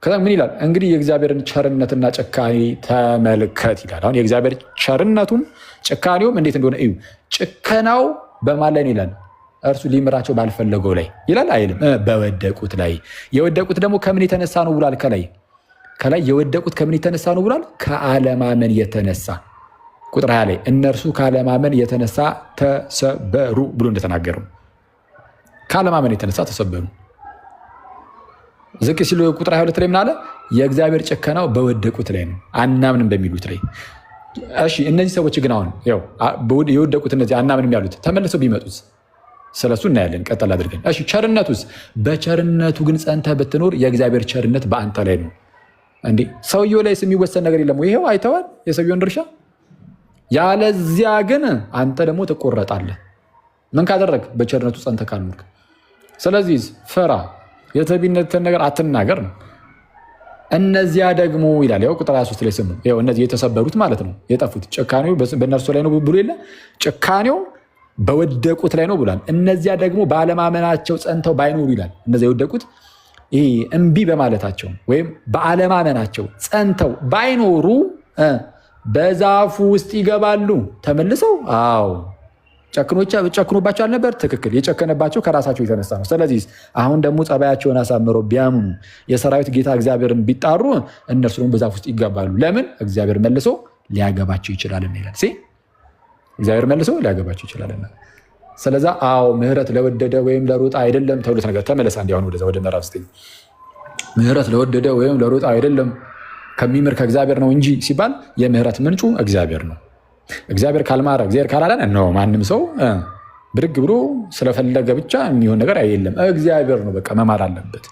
ከዛ ምን ይላል እንግዲህ? የእግዚአብሔርን ቸርነትና ጭካኔ ተመልከት ይላል። አሁን የእግዚአብሔር ቸርነቱም ጭካኔውም እንዴት እንደሆነ እዩ። ጭከናው በማን ላይ ነው ይላል? እርሱ ሊምራቸው ባልፈለገው ላይ ይላል አይልም? በወደቁት ላይ። የወደቁት ደግሞ ከምን የተነሳ ነው ብሏል? ከላይ የወደቁት ከምን የተነሳ ነው ብሏል? ከአለማመን የተነሳ። ቁጥር 20 ላይ እነርሱ ከአለማመን የተነሳ ተሰበሩ ብሎ እንደተናገረው ከአለማመን የተነሳ ተሰበሩ። ዝቅ ሲሉ ቁጥር 22 ላይ ምን አለ? የእግዚአብሔር ጭከናው በወደቁት ላይ ነው፣ አናምንም በሚሉት ላይ። እሺ እነዚህ ሰዎች ግን አሁን የወደቁት እነዚህ አናምንም ያሉት ተመልሰው ቢመጡት ስለሱ እናያለን። ቀጠል አድርገን እሺ ቸርነቱስ? በቸርነቱ ግን ጸንተህ ብትኖር የእግዚአብሔር ቸርነት በአንተ ላይ ነው። እንዴ ሰውየው ላይ የሚወሰን ነገር የለም። ይሄው አይተዋል የሰውየውን ድርሻ። ያለዚያ ግን አንተ ደግሞ ትቆረጣለህ። ምን ካደረግ? በቸርነቱ ጸንተህ ካልኖርክ። ስለዚህ ፍራ፣ የትዕቢትን ነገር አትናገር ነው። እነዚያ ደግሞ ይላል። ያው ቁጥር 23 ላይ ስሙ። ያው እነዚህ የተሰበሩት ማለት ነው፣ የጠፉት ጭካኔው በእነርሱ ላይ ነው ብሎ የለ ጭካኔው በወደቁት ላይ ነው ብሏል። እነዚያ ደግሞ በአለማመናቸው ጸንተው ባይኖሩ ይላል። እነዚያ የወደቁት ይሄ እምቢ በማለታቸው ወይም በአለማመናቸው ጸንተው ባይኖሩ በዛፉ ውስጥ ይገባሉ ተመልሰው። አዎ ጨክኖባቸው አልነበር? ትክክል። የጨከነባቸው ከራሳቸው የተነሳ ነው። ስለዚህ አሁን ደግሞ ጸባያቸውን አሳምረው ቢያምኑ የሰራዊት ጌታ እግዚአብሔርን ቢጣሩ እነርሱ ደግሞ በዛፍ ውስጥ ይገባሉ። ለምን? እግዚአብሔር መልሶ ሊያገባቸው ይችላልና ይላል። እግዚአብሔር መልሶ ሊያገባቸው ይችላልና። ስለዛ አዎ ምህረት ለወደደ ወይም ለሮጣ አይደለም ተብሎት ነገር ተመለሳ። እንዲሁን ወደ ምዕራፍ 9 ምህረት ለወደደ ወይም ለሮጣ አይደለም ከሚምር ከእግዚአብሔር ነው እንጂ ሲባል የምህረት ምንጩ እግዚአብሔር ነው። እግዚአብሔር ካልማረ እግዚአብሔር ካላዳነ ነው ማንም ሰው ብድግ ብሎ ስለፈለገ ብቻ የሚሆን ነገር የለም። እግዚአብሔር ነው በቃ መማር አለበት።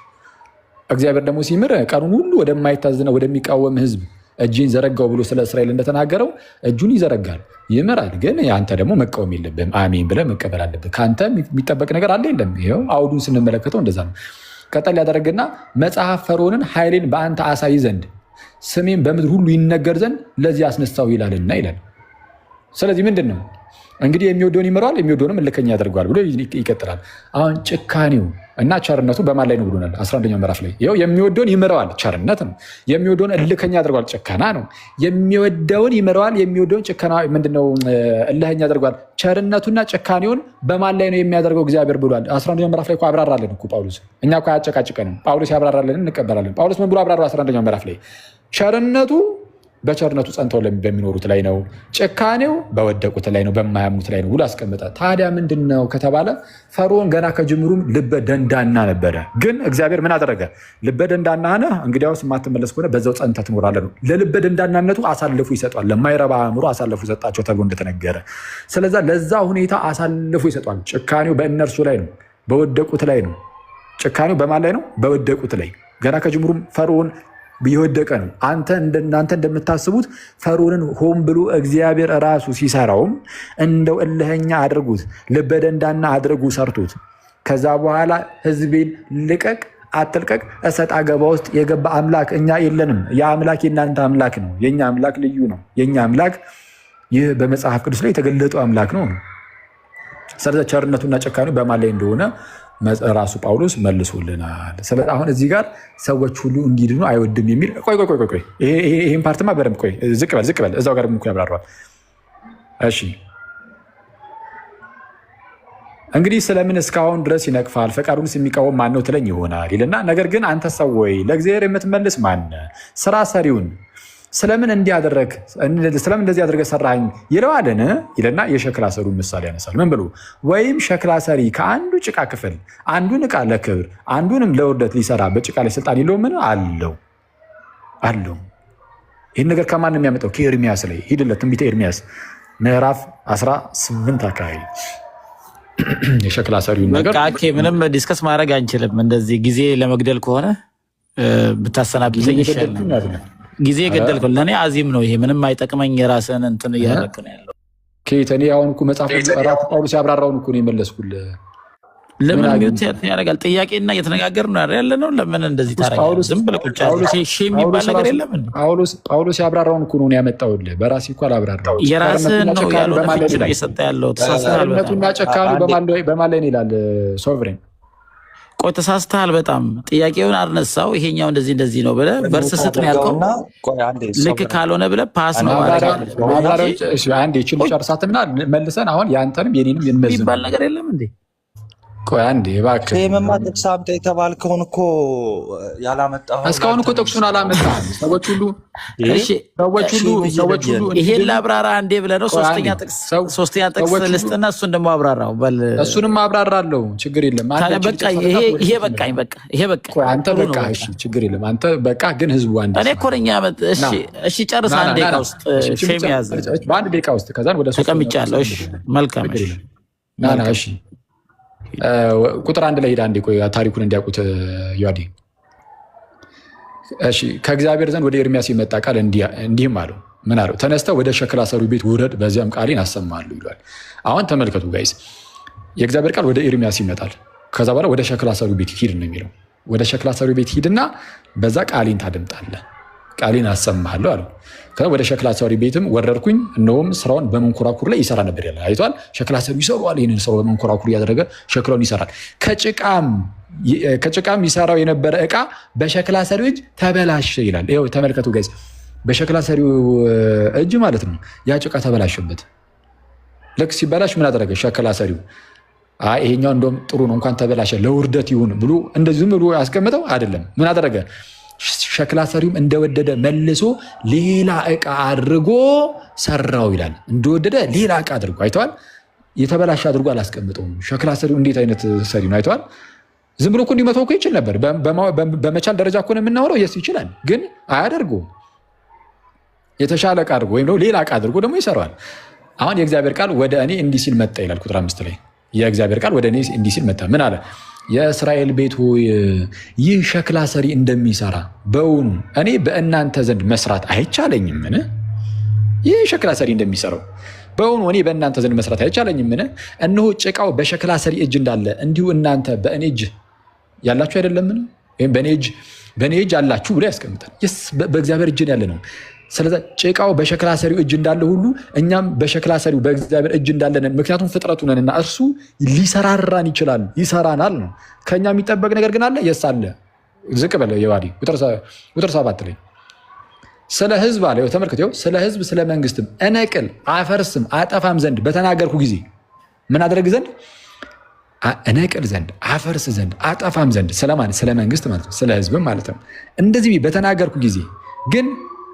እግዚአብሔር ደግሞ ሲምር ቀኑን ሁሉ ወደማይታዘነ ወደሚቃወም ህዝብ እጅን ዘረጋው ብሎ ስለ እስራኤል እንደተናገረው እጁን ይዘረጋል፣ ይምራል። ግን አንተ ደግሞ መቃወም የለብህም፣ አሜን ብለህ መቀበል አለብህ። ከአንተ የሚጠበቅ ነገር አለ የለም? ይኸው አውዱን ስንመለከተው እንደዛ ነው። ቀጠል ያደረግና መጽሐፍ ፈርዖንን ኃይሌን በአንተ አሳይ ዘንድ ስሜን በምድር ሁሉ ይነገር ዘንድ ለዚህ አስነሳው ይላልና ይላል። ስለዚህ ምንድን ነው እንግዲህ የሚወደውን ይምረዋል፣ የሚወደውንም እልከኛ ያደርገዋል ብሎ ይቀጥላል። አሁን ጭካኔው እና ቸርነቱ በማን ላይ ነው ብሎናል? 11ኛው ምዕራፍ ላይ ይኸው የሚወደውን ይምረዋል፣ ቸርነት ነው። የሚወደውን እልከኛ ያደርገዋል፣ ጭከና ነው። የሚወደውን ይምረዋል፣ የሚወደውን ጭከና ምንድነው? እልከኛ ያደርገዋል። ቸርነቱና ጭካኔውን በማን ላይ ነው የሚያደርገው እግዚአብሔር ብሏል። 11ኛው ምዕራፍ ላይ አብራራለን እኮ ጳውሎስ። እኛ እኮ አያጨቃጭቀንም። ጳውሎስ ያብራራለን እንቀበላለን። ጳውሎስ ምን ብሎ አብራራ? 11ኛው ምዕራፍ ላይ ቸርነቱ በቸርነቱ ጸንተው በሚኖሩት ላይ ነው፣ ጭካኔው በወደቁት ላይ ነው፣ በማያምኑት ላይ ነው ብሎ አስቀመጠ። ታዲያ ምንድን ነው ከተባለ ፈርዖን ገና ከጅምሩም ልበ ደንዳና ነበረ። ግን እግዚአብሔር ምን አደረገ? ልበ ደንዳና ነህ እንግዲያውስ የማትመለስ ከሆነ በዛው ጸንተህ ትኖራለህ ነው። ለልበ ደንዳናነቱ አሳልፎ ይሰጧል፣ ለማይረባ አእምሮ አሳልፎ ይሰጣቸው ተብሎ እንደተነገረ። ስለዛ ለዛ ሁኔታ አሳልፎ ይሰጧል። ጭካኔው በእነርሱ ላይ ነው፣ በወደቁት ላይ ነው። ጭካኔው በማን ላይ ነው? በወደቁት ላይ። ገና ከጅምሩም ፈርዖን የወደቀ ነው። እናንተ እንደምታስቡት ፈርዖንን ሆን ብሎ እግዚአብሔር ራሱ ሲሰራውም እንደው እልኸኛ አድርጉት፣ ልበደንዳና አድርጉ ሰርቶት። ከዛ በኋላ ህዝቤን ልቀቅ አትልቀቅ እሰጥ አገባ ውስጥ የገባ አምላክ እኛ የለንም። የአምላክ የእናንተ አምላክ ነው። የኛ አምላክ ልዩ ነው። የኛ አምላክ ይህ በመጽሐፍ ቅዱስ ላይ የተገለጠው አምላክ ነው። ስለዚህ ቸርነቱና ጨካኔው በማን ላይ እንደሆነ ራሱ ጳውሎስ መልሶልናል። ስለዚህ አሁን እዚህ ጋር ሰዎች ሁሉ እንዲድኑ አይወድም የሚል ቆይ ይሄን ፓርትማ በደንብ ቆይ ዝቅ በል እዛው ጋር እኮ ያብራራዋል። እሺ እንግዲህ ስለምን እስካሁን ድረስ ይነቅፋል? ፈቃዱንስ የሚቃወም ማን ነው ትለኝ ይሆናል ይልና፣ ነገር ግን አንተ ሰው ወይ ለእግዚአብሔር የምትመልስ ማን ስራ ሰሪውን ስለምን እንደዚህ አድርገህ ሰራኸኝ ይለዋልን ይልና የሸክላ ሰሪውን ምሳሌ ያነሳል። ምን ብሎ? ወይም ሸክላ ሰሪ ከአንዱ ጭቃ ክፍል አንዱን ዕቃ ለክብር አንዱንም ለውርደት ሊሰራ በጭቃ ላይ ስልጣን የለውምን? አለው። ይህን ነገር ከማን ነው የሚያመጣው? ከኤርሚያስ ላይ ሂድለት። ትንቢተ ኤርሚያስ ምዕራፍ 18 አካባቢ የሸክላ ሰሪውን ነገር ምንም ዲስከስ ማድረግ አንችልም። እንደዚህ ጊዜ ለመግደል ከሆነ ብታሰናብተኝ ይሻላል። ጊዜ ገደልኩ። ለእኔ አዚም ነው ይሄ። ምንም አይጠቅመኝ። የራስን እንትን እያደረክ ነው ያለው። እኔ አሁን እኮ መጽሐፍ ራሱ ጳውሎስ ያብራራውን እኮ ነው የመለስኩልህ። ለምን ያደርጋል? ጥያቄና እየተነጋገር ነው ያለ ነው። ለምን እንደዚህ ታደርጋለህ? ዝም ብለህ ቁጭ የሚባል ነገር የለም። ጳውሎስ ያብራራውን እኮ ነው ያመጣሁልህ። በራሴ እኮ አላብራራሁም። የራስህን ነው ያልሆነ ፍቺ ነው እየሰጠ ያለው። ተሳስተሃል። ቸርነቱና ጨካኙ በማን ላይ ነው ይላል ሶቨሬን። ቆይ ተሳስተሃል በጣም። ጥያቄውን አልነሳው። ይሄኛው እንደዚህ ነው ብለህ ቨርስ ስጥ ነው ያልከው። ልክ ካልሆነ ብለህ ፓስ ነው ማለት ነው። አንዴ እቺ ጨርሳትና መልሰን አሁን ያንተንም የኔንም እንመዝን የሚባል ነገር የለም እንዴ? ቆይ አንዴ እባክህ። የመማ ጥቅስ አምጣ የተባልከውን እኮ ያላመጣኸው እስካሁን እኮ ጥቅሱን አላመጣህም። ሰዎች ሁሉ ይሄን ላብራራ አንዴ ብለህ ነው። ሶስተኛ ጥቅስ ልስጥና እሱን ደግሞ አብራራው። እሱንም አብራራለሁ፣ ችግር የለም። ይሄ በቃኝ። አንተ በቃ እሺ፣ ችግር የለም። አንተ በቃ ግን ህዝቡ አንዴ እኔ እኮ ነኝ እሺ፣ ጨርስ። አንድ ደቂቃ ውስጥ ሼም ያዝ። በአንድ ደቂቃ ውስጥ ከዛን ወደ ተቀምጫለሁ። እሺ፣ መልካም። እሺ ቁጥር 1 ላይ ሄዳ አንዴ ቆይ ታሪኩን እንዲያውቁት ዮሐዴ። እሺ ከእግዚአብሔር ዘንድ ወደ ኤርሚያስ የመጣ ቃል እንዲህም አለው። ምን አለው? ተነስተህ ወደ ሸክላ ሰሪው ቤት ውረድ፣ በዚያም ቃሌን አሰማለሁ ይሏል። አሁን ተመልከቱ ጋይስ፣ የእግዚአብሔር ቃል ወደ ኤርሚያስ ይመጣል። ከዛ በኋላ ወደ ሸክላ ሰሪው ቤት ሂድ ነው የሚለው። ወደ ሸክላ ሰሪው ቤት ሂድና በዛ ቃሌን ታደምጣለህ፣ ቃሌን አሰማሃለሁ አለው። ከዛ ወደ ሸክላ ሰሪ ቤትም ወረድኩኝ፣ እነሆም ስራውን በመንኮራኩር ላይ ይሰራ ነበር ያለ አይቷል። ሸክላ ሰሪው ይሰራዋል፣ ይህንን ስራው በመንኮራኩር እያደረገ ሸክላውን ይሰራል። ከጭቃም ይሰራው የነበረ ዕቃ በሸክላ ሰሪው እጅ ተበላሸ ይላል። ይኸው ተመልከቱ ጋይስ፣ በሸክላ ሰሪው እጅ ማለት ነው ያ ጭቃ ተበላሸበት። ልክ ሲበላሽ ምን አደረገ ሸክላ ሰሪው? ይሄኛው እንደውም ጥሩ ነው እንኳን ተበላሸ ለውርደት ይሁን ብሎ እንደዚህም ብሎ ያስቀምጠው አይደለም። ምን አደረገ? ሸክላ ሰሪውም እንደወደደ መልሶ ሌላ ዕቃ አድርጎ ሰራው ይላል። እንደወደደ ሌላ ዕቃ አድርጎ አይተዋል። የተበላሸ አድርጎ አላስቀምጠውም። ሸክላ ሰሪው እንዴት አይነት ሰሪ ነው አይተዋል። ዝም ብሎ እኮ እንዲመተው እኮ ይችል ነበር። በመቻል ደረጃ እኮ ነው የምናወራው። የስ ይችላል፣ ግን አያደርገውም። የተሻለ ዕቃ አድርጎ ወይም ሌላ ዕቃ አድርጎ ደግሞ ይሰራዋል። አሁን የእግዚአብሔር ቃል ወደ እኔ እንዲህ ሲል መጣ ይላል ቁጥር 5 ላይ የእግዚአብሔር ቃል ወደ እኔ እንዲህ ሲል መጣ። ምን አለ? የእስራኤል ቤት ሆይ ይህ ሸክላ ሰሪ እንደሚሰራ በውኑ እኔ በእናንተ ዘንድ መስራት አይቻለኝምን? ይህ ሸክላ ሰሪ እንደሚሰራው በውኑ እኔ በእናንተ ዘንድ መስራት አይቻለኝምን? እነሆ ጭቃው በሸክላ ሰሪ እጅ እንዳለ እንዲሁ እናንተ በእኔ እጅ ያላችሁ አይደለምን? ወይም በእኔ እጅ አላችሁ ብሎ ያስቀምጣል። በእግዚአብሔር እጅ ያለ ነው። ስለዚህ ጭቃው በሸክላ ሰሪው እጅ እንዳለ ሁሉ እኛም በሸክላ ሰሪው በእግዚአብሔር እጅ እንዳለን፣ ምክንያቱም ፍጥረቱ ነንና እርሱ ሊሰራራን ይችላል፣ ይሰራናል ነው። ከኛ የሚጠበቅ ነገር ግን አለ። የስ አለ። ዝቅ በለ የዋዲ ቁጥር 7 ላይ ስለ ሕዝብ አለ። ተመልከቱ። ስለ ሕዝብ ስለ መንግስትም እነቅል አፈርስም አጠፋም ዘንድ በተናገርኩ ጊዜ ምን አደረግ ዘንድ? እነቅል ዘንድ አፈርስ ዘንድ አጠፋም ዘንድ ስለማን? ስለ መንግስት ማለት ነው፣ ስለ ሕዝብም ማለት ነው። እንደዚህ በተናገርኩ ጊዜ ግን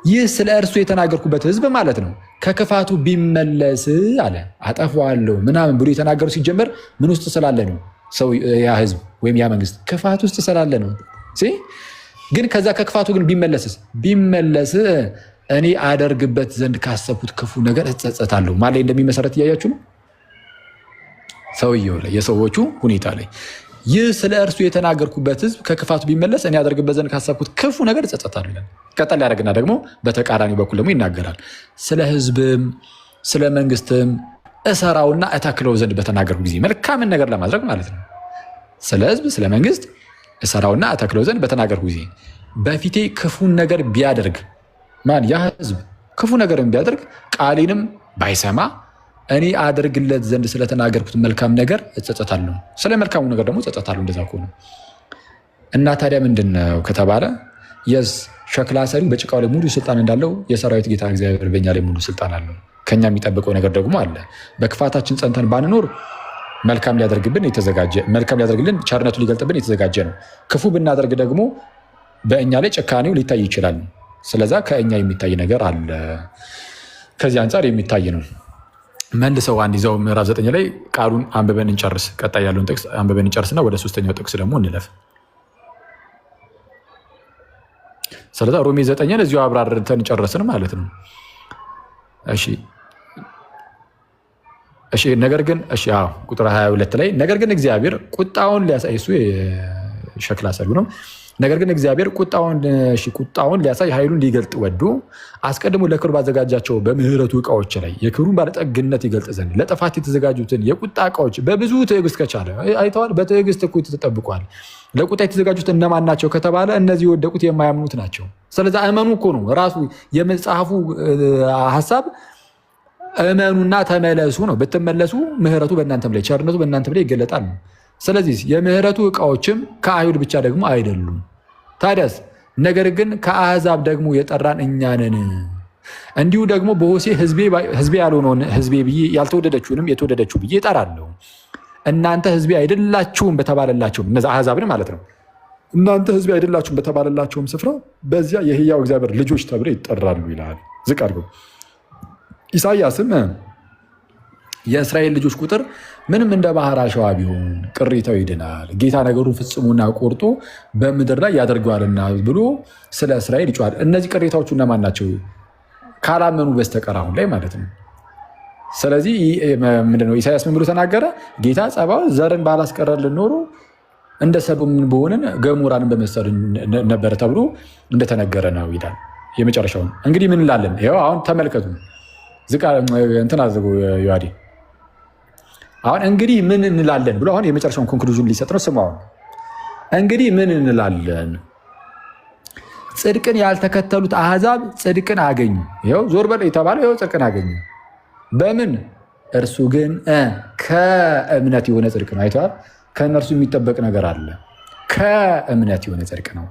ይህ ስለ እርሱ የተናገርኩበት ህዝብ ማለት ነው ከክፋቱ ቢመለስ አለ አጠፋዋለሁ ምናምን ብሎ የተናገሩ ሲጀመር ምን ውስጥ ስላለ ነው? ሰው ያ ህዝብ ወይም ያ መንግስት ክፋት ውስጥ ስላለ ነው። ግን ከዛ ከክፋቱ ግን ቢመለስ እኔ አደርግበት ዘንድ ካሰብኩት ክፉ ነገር እጸጸታለሁ። ማለት ላይ እንደሚመሰረት እያያችሁ ነው። ሰውየው ላይ የሰዎቹ ሁኔታ ላይ ይህ ስለ እርሱ የተናገርኩበት ህዝብ ከክፋቱ ቢመለስ እኔ አደርግበት ዘንድ ካሰብኩት ክፉ ነገር እጸጸታለሁ ይላል። ቀጠል ያደርግና ደግሞ በተቃራኒ በኩል ደግሞ ይናገራል። ስለ ህዝብም ስለ መንግስትም እሰራውና እተክለው ዘንድ በተናገርኩ ጊዜ መልካምን ነገር ለማድረግ ማለት ነው። ስለ ህዝብ ስለ መንግስት እሰራውና እተክለው ዘንድ በተናገርኩ ጊዜ በፊቴ ክፉን ነገር ቢያደርግ ማን? ያ ህዝብ ክፉ ነገርን ቢያደርግ ቃሌንም ባይሰማ እኔ አደርግለት ዘንድ ስለተናገርኩት መልካም ነገር እጸጸታለሁ፣ ስለ መልካሙ ነገር ደግሞ እጸጸታለሁ። እንደዛ ከሆነ እና ታዲያ ምንድን ነው ከተባለ የስ ሸክላ ሰሪው በጭቃው ላይ ሙሉ ስልጣን እንዳለው የሰራዊት ጌታ እግዚአብሔር በእኛ ላይ ሙሉ ስልጣን አለው። ከኛ የሚጠብቀው ነገር ደግሞ አለ። በክፋታችን ጸንተን ባንኖር መልካም ሊያደርግልን ቸርነቱ ሊገልጥብን የተዘጋጀ ነው። ክፉ ብናደርግ ደግሞ በእኛ ላይ ጭካኔው ሊታይ ይችላል። ስለዛ ከእኛ የሚታይ ነገር አለ። ከዚህ አንጻር የሚታይ ነው። መልሰው አንድ ይዘው ምዕራፍ 9 ላይ ቃሉን አንብበን እንጨርስ። ቀጣይ ያለውን ጥቅስ አንብበን እንጨርስና ወደ 3ኛው ጥቅስ ደግሞ እንለፍ። ስለዛ ሮሜ 9ን እዚሁ አብራርተን ጨረስን ማለት ነው። እሺ ነገር ግን ቁጥር 22 ላይ ነገር ግን እግዚአብሔር ቁጣውን ሊያሳይ እሱ ሸክላ ሰሪው ነው። ነገር ግን እግዚአብሔር ቁጣውን ሊያሳይ ኃይሉን ሊገልጥ ወዶ አስቀድሞ ለክብር ባዘጋጃቸው በምህረቱ ዕቃዎች ላይ የክብሩን ባለጠግነት ይገልጥ ዘንድ ለጥፋት የተዘጋጁትን የቁጣ ዕቃዎች በብዙ ትዕግስት ከቻለ አይተዋል። በትዕግስት እኮ ተጠብቋል። ለቁጣ የተዘጋጁት እነማን ናቸው ከተባለ እነዚህ የወደቁት የማያምኑት ናቸው። ስለዚህ እመኑ እኮ ነው ራሱ የመጽሐፉ ሀሳብ። እመኑና ተመለሱ ነው። ብትመለሱ ምህረቱ በእናንተም ላይ ቸርነቱ በእናንተም ላይ ይገለጣል። ስለዚህ የምህረቱ ዕቃዎችም ከአይሁድ ብቻ ደግሞ አይደሉም። ታዲያስ ነገር ግን ከአሕዛብ ደግሞ የጠራን እኛ ነን። እንዲሁ ደግሞ በሆሴዕ ሕዝቤ ያልሆነውን ሕዝቤ ብዬ ያልተወደደችውንም የተወደደችው ብዬ እጠራለሁ። እናንተ ሕዝቤ አይደላችሁም በተባለላቸውም እነዚያ አሕዛብን ማለት ነው። እናንተ ሕዝቤ አይደላችሁም በተባለላቸውም ስፍራ በዚያ የሕያው እግዚአብሔር ልጆች ተብለው ይጠራሉ ይላል። ዝቅ አድርገው ኢሳይያስም የእስራኤል ልጆች ቁጥር ምንም እንደ ባህር አሸዋ ቢሆን ቅሬታው ይድናል፣ ጌታ ነገሩን ፍጽሙና ቆርጦ በምድር ላይ ያደርገዋልና ብሎ ስለ እስራኤል ይጮሃል። እነዚህ ቅሬታዎቹ እነማን ናቸው? ካላመኑ በስተቀር አሁን ላይ ማለት ነው። ስለዚህ ምንድነው ኢሳይያስ ምን ብሎ ተናገረ? ጌታ ጸባኦት ዘርን ባላስቀረልን ኖሮ እንደ ሰዶም በሆንን ገሞራንን በመሰልን ነበር ተብሎ እንደተነገረ ነው ይላል። የመጨረሻውን እንግዲህ ምን እንላለን? ይኸው አሁን ተመልከቱ። ዝቃ እንትን አድርጎ ዮሐዴ አሁን እንግዲህ ምን እንላለን ብሎ አሁን የመጨረሻውን ኮንክሉዥን ሊሰጥ ነው። ስሙ አሁን እንግዲህ ምን እንላለን? ጽድቅን ያልተከተሉት አሕዛብ ጽድቅን አገኙ። ይኸው ዞር በል የተባለው ይኸው ጽድቅን አገኙ። በምን? እርሱ ግን ከእምነት የሆነ ጽድቅ ነው። አይተዋል። ከእነርሱ የሚጠበቅ ነገር አለ። ከእምነት የሆነ ጽድቅ ነው።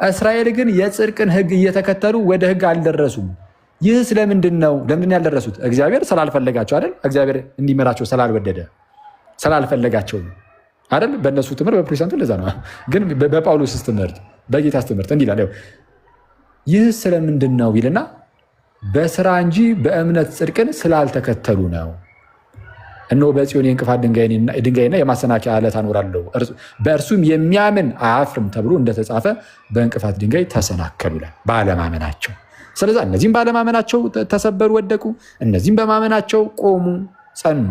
እስራኤል ግን የጽድቅን ሕግ እየተከተሉ ወደ ሕግ አልደረሱም። ይህ ስለምንድን ነው? ለምንድን ያልደረሱት? እግዚአብሔር ስላልፈለጋቸው አይደል? እግዚአብሔር እንዲመራቸው ስላልወደደ ስላልፈለጋቸው አይደል? በእነሱ ትምህርት በፕሮቴስታንቱ ለዛ ነው። ግን በጳውሎስ ትምህርት በጌታስ ትምህርት እንዲህ ይላል። ይህ ስለምንድን ነው ይልና በስራ እንጂ በእምነት ጽድቅን ስላልተከተሉ ነው። እነሆ በጽዮን የእንቅፋት ድንጋይና የማሰናከያ ዓለት አኖራለሁ፣ በእርሱም የሚያምን አያፍርም ተብሎ እንደተጻፈ በእንቅፋት ድንጋይ ተሰናከሉ ይላል። ባለማመናቸው። ስለዚ እነዚህም ባለማመናቸው ተሰበሩ፣ ወደቁ። እነዚህም በማመናቸው ቆሙ፣ ጸኑ።